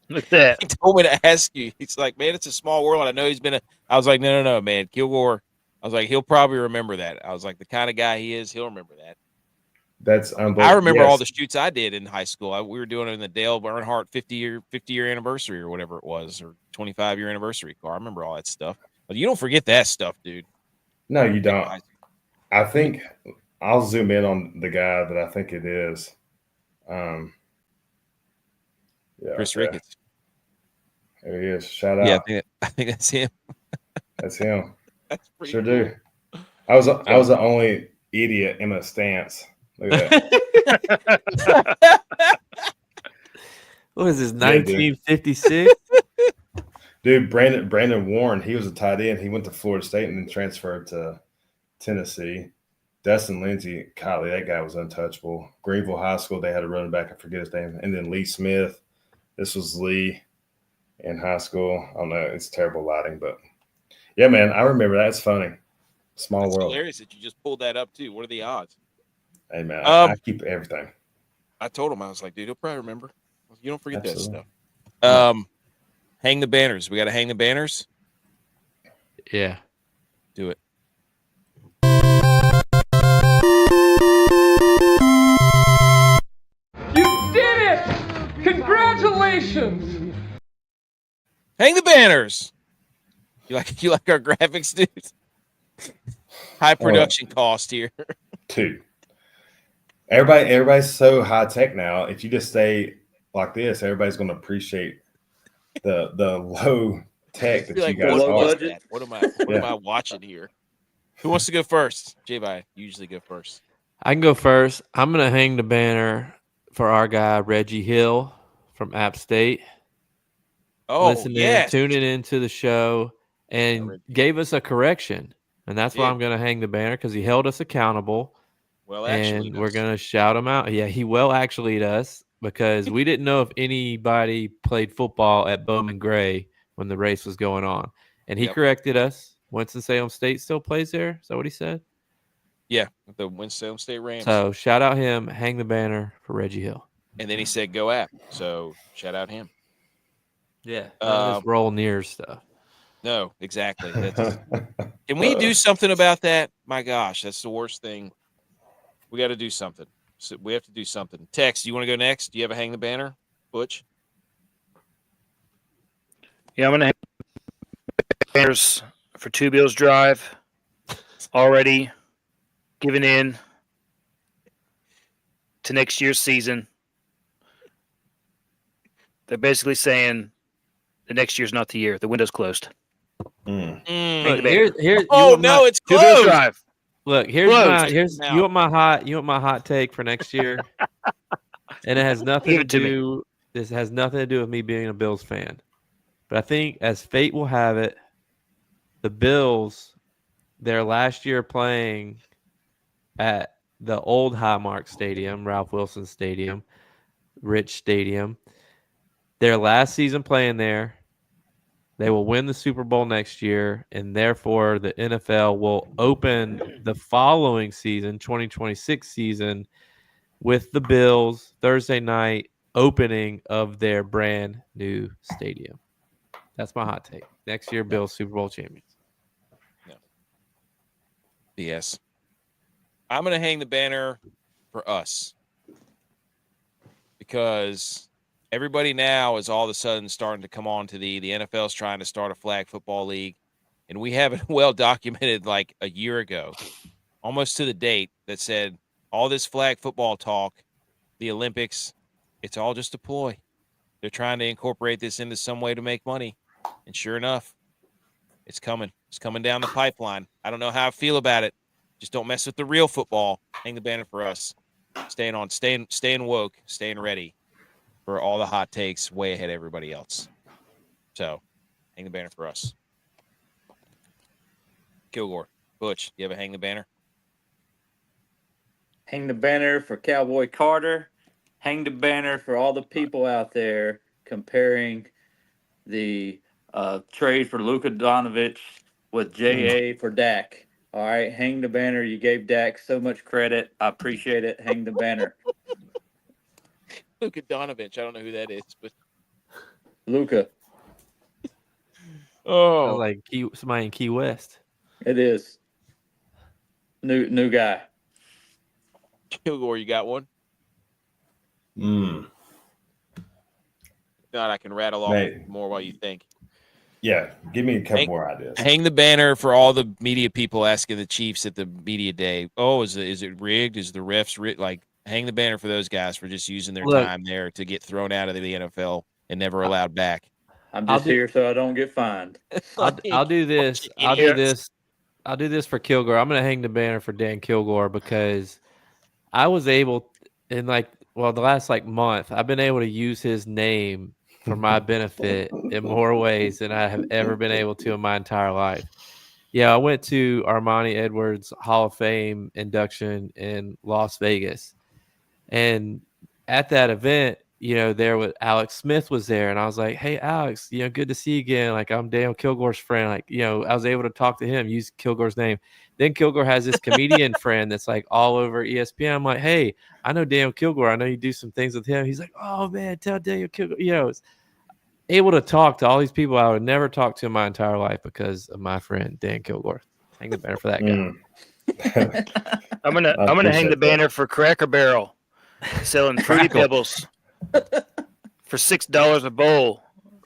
Look at that. He told me to ask you. He's like, man, it's a small world. I know he's been I was like, no, man. Kilgore. I was like, he'll probably remember that. I was like, the kind of guy he is, he'll remember that. That's unbelievable. I remember all the shoots I did in high school. We were doing it in the Dale Earnhardt 50-year anniversary or whatever it was, or 25-year anniversary car. I remember all that stuff. But you don't forget that stuff, dude. No, you don't. I think I'll zoom in on the guy that I think it is. Yeah, Chris Ricketts. There he is. Shout out. Yeah, I think that's him. That's him. That's pretty sure cool. do. I was the only idiot in a stance. Look at that. What is this, 1956? Dude, Brandon Warren, he was a tight end. He went to Florida State and then transferred to Tennessee. Dustin Lindsay, Kylie, that guy was untouchable. Greenville High School, they had a running back. I forget his name. And then Lee Smith. This was Lee in high school. I don't know. It's terrible lighting, but yeah, man, I remember that. It's funny. Small That's world. hilarious that you just pulled that up too. What are the odds? Hey, man, I keep everything. I told him, I was like, dude, he'll probably remember. You don't forget Absolutely. that stuff. Hang the banners. We got to hang the banners. Yeah. Do it. You did it! Congratulations! Hang the banners. You like our graphics, dude? High production cost here. Dude. Everybody's so high tech now. If you just stay like this, everybody's going to appreciate the low tech that you guys are. What am I watching here? Who wants to go first? J-Bye usually go first. I can go first. I'm going to hang the banner for our guy, Reggie Hill from App State. Oh, yes. Tuning into the show and gave us a correction. And that's why I'm going to hang the banner, because he held us accountable. Well, actually, and we're going to shout him out. Yeah, he well actually us, because we didn't know if anybody played football at Bowman Gray when the race was going on. And he corrected us. Winston-Salem State still plays there. Is that what he said? Yeah, the Winston-Salem State Rams. So shout out him, hang the banner for Reggie Hill. And then he said, go app. So shout out him. Yeah. This roll near stuff. No, exactly. Can we do something about that? My gosh, that's the worst thing. We got to do something. So we have to do something. Tex, do you want to go next? Do you have a hang the banner, Butch? Yeah, I'm going to hang the banners for Two Bills Drive. Already giving in to next year's season. They're basically saying the next year's not the year. The window's closed. Look, it's Two Bills closed. Drive. Look, you want my hot take for next year, and it has nothing to do. This has nothing to do with me being a Bills fan, but I think, as fate will have it, the Bills their last year playing at the old Highmark Stadium, Ralph Wilson Stadium, Rich Stadium. Their last season playing there, they will win the Super Bowl next year, and therefore the NFL will open the following season, 2026 season, with the Bills Thursday night opening of their brand new stadium. That's my hot take. Next year, Bills Super Bowl champions. No. BS. I'm going to hang the banner for us because everybody now is all of a sudden starting to come on to the NFL's trying to start a flag football league. And we have it well documented like a year ago, almost to the date, that said all this flag football talk, the Olympics, it's all just a ploy. They're trying to incorporate this into some way to make money. And sure enough, it's coming. It's coming down the pipeline. I don't know how I feel about it. Just don't mess with the real football. Hang the banner for us. Staying woke, staying ready for all the hot takes way ahead of everybody else. So, hang the banner for us. Kilgore, Butch, you have a hang the banner? Hang the banner for Cowboy Carter. Hang the banner for all the people out there comparing the trade for Luka Doncic with J.A. for Dak. All right, hang the banner. You gave Dak so much credit. I appreciate it. Hang the banner. Luka Doncic. I don't know who that is, but Luka. Oh, Like somebody in Key West. It is. New guy. Kilgore, you got one? Mm. God, I can rattle off more while you think. Yeah, give me a couple more ideas. Hang the banner for all the media people asking the Chiefs at the media day. Oh, is it rigged? Is the refs rigged? Like, hang the banner for those guys for just using their time there to get thrown out of the NFL and never allowed back. I'm just here so I don't get fined. I'll do this. I'll do this for Kilgore. I'm going to hang the banner for Dan Kilgore because I was able in the last month, I've been able to use his name for my benefit in more ways than I have ever been able to in my entire life. Yeah, I went to Armani Edwards Hall of Fame induction in Las Vegas. And at that event, there was Alex Smith was there. And I was like, hey, Alex, good to see you again. Like, I'm Daniel Kilgore's friend. Like, I was able to talk to him, use Kilgore's name. Then Kilgore has this comedian friend that's like all over ESPN. I'm like, hey, I know Daniel Kilgore. I know you do some things with him. He's like, oh, man, tell Daniel Kilgore. It's able to talk to all these people I would never talk to in my entire life because of my friend Dan Kilgore. Hang the banner for that guy. I'm gonna hang the banner for Cracker Barrel selling Fruity Pebbles for $6 a bowl,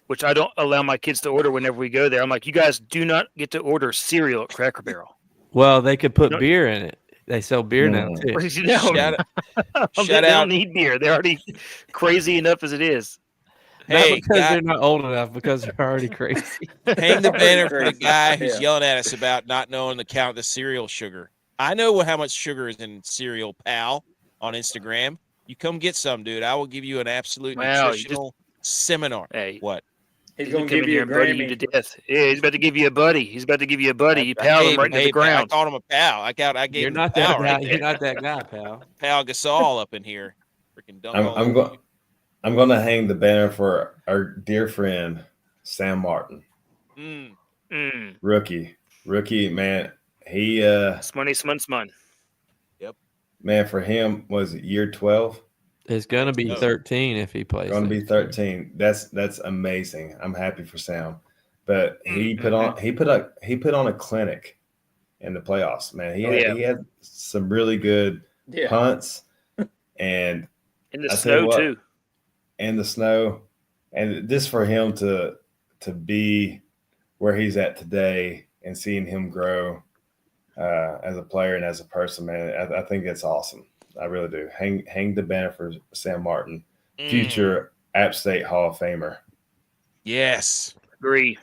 which I don't allow my kids to order whenever we go there. I'm like, you guys do not get to order cereal at Cracker Barrel. Well, they could put beer in it. They sell beer now too. Shout they don't need beer. They're already crazy enough as it is. Not because they're not old enough, because they're already crazy. Hang the banner for the guy who's yelling at us about not knowing to count the cereal sugar. I know how much sugar is in cereal, pal, on Instagram. You come get some, dude. I will give you an absolute nutritional seminar. Hey, what? He's going to give you a Grammy. You to death. Yeah, he's about to give you a buddy. You pound him right into the ground. I called him a pal. I gave You're him not a pal that right guy. there. You're not that guy, pal. Pal Gasol up in here. Freaking dunk. I'm going to hang the banner for our dear friend Sam Martin. Rookie, man. He Smun. Yep. Man, for him, was it year 12? It's going to be 13 if he plays. Going to be 13. That's amazing. I'm happy for Sam. But he put on a clinic in the playoffs, man. He had some really good punts and in the snow too. And the snow, and this for him to be where he's at today and seeing him grow as a player and as a person, man, I think that's awesome. I really do. Hang the banner for Sam Martin, future App State Hall of Famer. Yes, agree.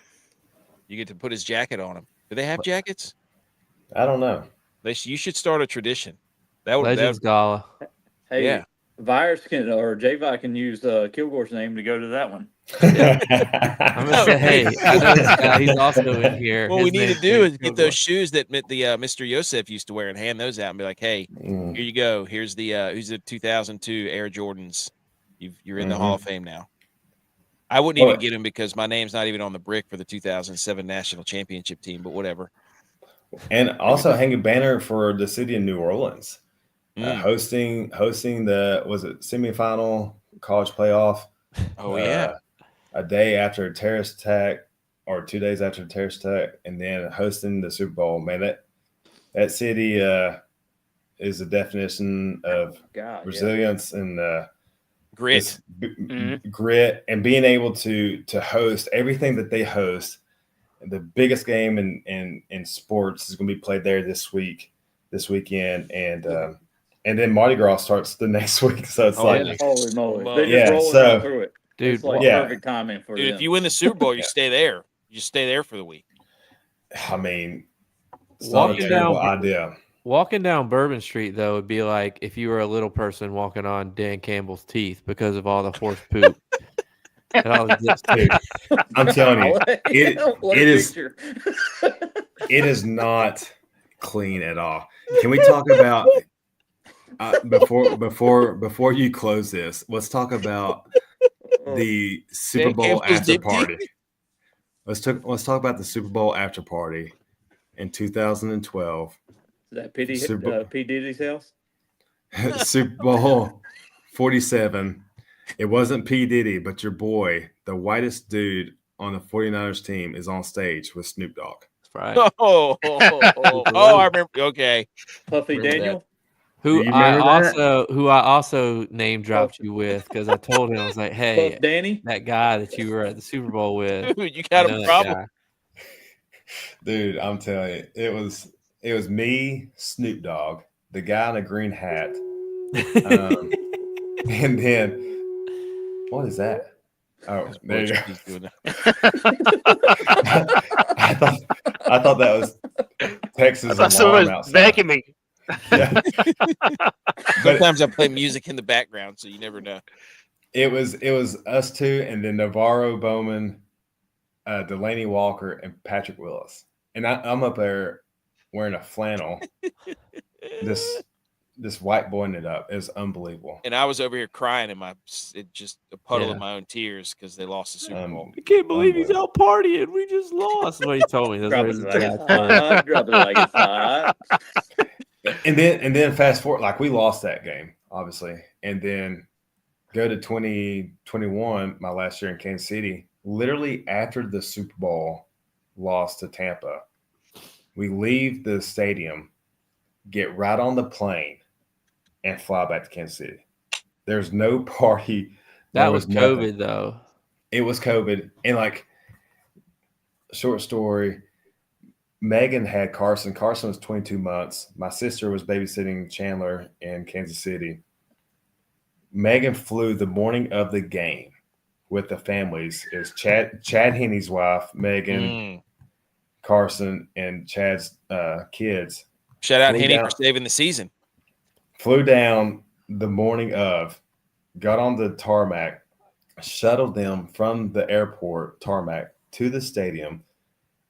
You get to put his jacket on him. Do they have jackets? I don't know. You should start a tradition. That would Legends Gala. Hey, J-Vi can use Kilgore's name to go to that one. I'm gonna say, hey, I know this guy. He's also in here. What His we need to name's do is get Kilgore. those shoes that the Mr. Yosef used to wear and hand those out and be like, hey, here you go. Here's the 2002 Air Jordans. You're in the Hall of Fame now. I wouldn't even get them because my name's not even on the brick for the 2007 national championship team, but whatever. And also hang a banner for the city of New Orleans, hosting the semifinal college playoff. Oh yeah, a day after a terrorist attack or 2 days after a terrorist attack, and then hosting the Super Bowl. Man, that city is a definition of resilience and grit. Grit, and being able to host everything that they host. The biggest game in sports is going to be played there this weekend, and then Mardi Gras starts the next week. So it's holy moly, they just rolling through it, dude. It's like perfect timing for them. If you win the Super Bowl, you stay there. You stay there for the week. I mean, it's not a terrible idea. Walking down Bourbon Street, though, would be like if you were a little person walking on Dan Campbell's teeth because of all the horse poop. I'm telling you, it is not clean at all. Can we talk about before you close this? Let's talk about the Super Bowl after party. Let's talk about the Super Bowl after party in 2012. Is that P. Diddy's house? Super Bowl 47. It wasn't P. Diddy, but your boy, the whitest dude on the 49ers team, is on stage with Snoop Dogg. That's right. I remember. Okay. Puffy Daniel? Who I also name dropped you with because I told him, I was like, hey, Puff Danny? That guy that you were at the Super Bowl with. Dude, you got a problem. Dude, I'm telling you, it was me, Snoop Dogg, the guy in a green hat. And then what is that? Oh, there you go. I thought that was Texas. I thought someone was vacuuming. Yeah. Sometimes I play music in the background, so you never know. It was us two, and then Navarro Bowman, Delaney Walker, and Patrick Willis. And I'm up there wearing a flannel. This white boying it up is unbelievable. And I was over here crying in just a puddle of my own tears because they lost the Super Bowl. I can't believe he's out partying. We just lost. That's what he told me. Drop it like it's hot. And then fast forward, like we lost that game, obviously. And then go to 2021, my last year in Kansas City, literally after the Super Bowl loss to Tampa, we leave the stadium, get right on the plane, and fly back to Kansas City. There's no party. That was COVID, though. It was COVID. And, like, short story, Megan had Carson. Carson was 22 months. My sister was babysitting Chandler in Kansas City. Megan flew the morning of the game with the families. It was Chad Henney's wife, Megan, Carson, and Chad's kids. Shout out Henney for saving the season. Flew down the morning of, got on the tarmac, shuttled them from the airport tarmac to the stadium.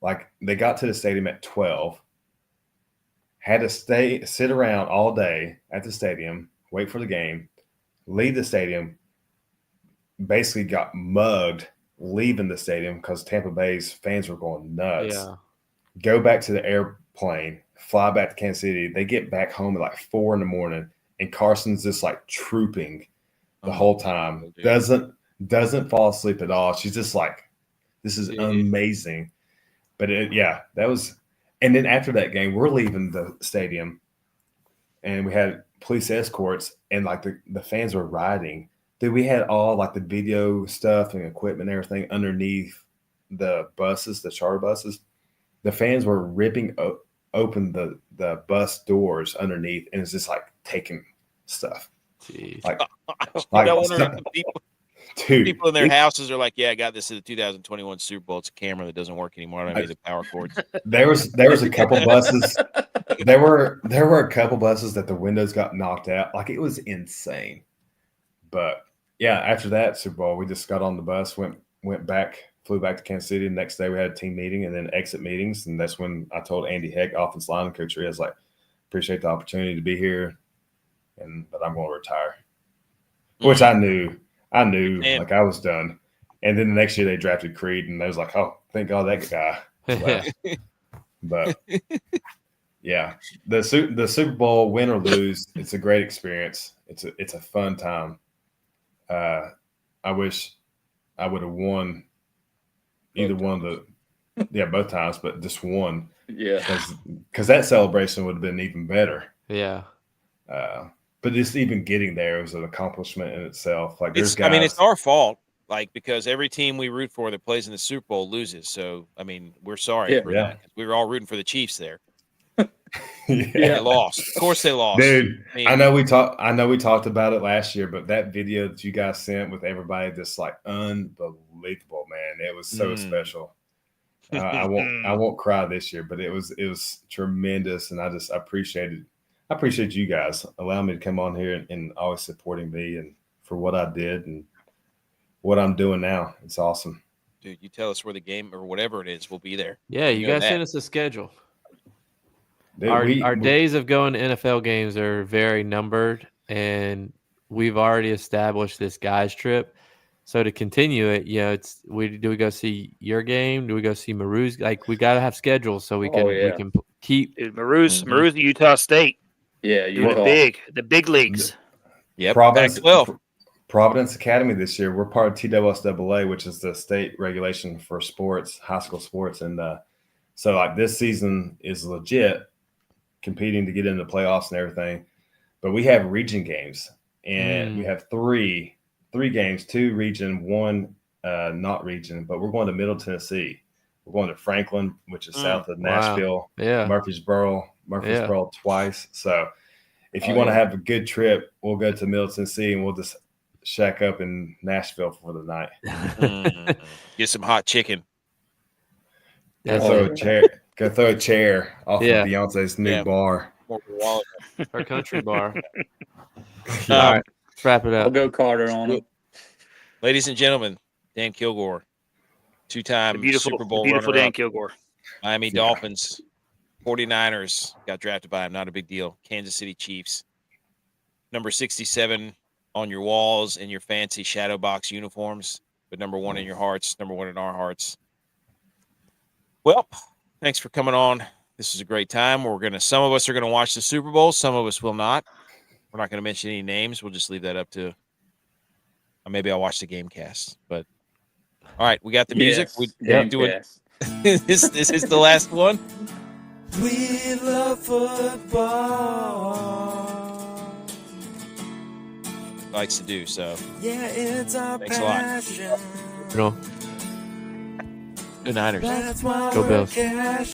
Like, they got to the stadium at 12, had to sit around all day at the stadium, wait for the game, leave the stadium, basically got mugged leaving the stadium because Tampa Bay's fans were going nuts. Yeah. Go back to the airplane, fly back to Kansas City. They get back home at like 4 a.m, and Carson's just like trooping the whole time. Doesn't fall asleep at all. She's just like, this is amazing. But that was, and then after that game, we're leaving the stadium, and we had police escorts, and like the fans were riding. Dude, we had all like the video stuff and equipment and everything underneath the buses, the charter buses. The fans were ripping open the bus doors underneath, and it's just like taking stuff. Jeez. Like people in their houses are like, yeah, I got this in the 2021 Super Bowl. It's a camera that doesn't work anymore. I don't need the power cords. There was a couple buses. There were a couple buses that the windows got knocked out. Like, it was insane. But yeah, after that Super Bowl, we just got on the bus, went back, flew back to Kansas City. The next day we had a team meeting and then exit meetings. And that's when I told Andy Heck, offensive line coach, I was like, appreciate the opportunity to be here, but I'm going to retire. Which I knew like I was done. And then the next year they drafted Creed, and I was like, oh, thank God that guy left. But yeah, the Super Bowl, win or lose, it's a great experience. It's a fun time. I wish I would have won either one of the both times, but just one. Yeah, because that celebration would have been even better. Yeah. But just even getting there was an accomplishment in itself. Like it's our fault. Like, because every team we root for that plays in the Super Bowl loses. So, I mean, we're sorry for that. We were all rooting for the Chiefs there. They lost. Of course they lost. Dude, I know we talked about it last year, but that video that you guys sent with everybody, just like unbelievable, man. It was so special. I won't cry this year, but it was tremendous, and I appreciate you guys allowing me to come on here and always supporting me and for what I did and what I'm doing now. It's awesome. Dude, you tell us where the game or whatever it is, we'll be there. Yeah, you guys send us a schedule. Dude, our days of going to NFL games are very numbered, and we've already established this guys trip. So to continue it, do we go see your game? Do we go see Maru's? Like, we got to have schedules so we can keep. Dude, Maru's Utah State. Yeah, the big leagues. Yeah, Providence Academy this year. We're part of TWSAA, which is the state regulation for sports, high school sports, and so like this season is legit, competing to get into the playoffs and everything. But we have region games, and we have three games, 2 region, 1 not region. But we're going to Middle Tennessee. We're going to Franklin, which is south of Nashville. Wow. Yeah, Murfreesboro twice. So if you want to have a good trip, we'll go to Middle Tennessee and we'll just shack up in Nashville for the night. Get some hot chicken. Go throw a chair off of Beyonce's new bar. Our country bar. All right, let's wrap it up. I'll go Carter on it. Ladies and gentlemen, Dan Kilgore, 2-time Super Bowl beautiful runner-up. Dan Kilgore. Miami Dolphins, 49ers got drafted by him. Not a big deal. Kansas City Chiefs. Number 67 on your walls in your fancy shadow box uniforms, but number 1 in your hearts, number 1 in our hearts. Well, thanks for coming on. This is a great time. Some of us are going to watch the Super Bowl. Some of us will not. We're not going to mention any names. We'll just leave that up to, or maybe I'll watch the game cast. But all right, we got the music. Yes, This is the last one. We love football. Likes to do so. Yeah, it's our Thanks a lot. passion. Go Good Niners. That's why Go we're Bills. cash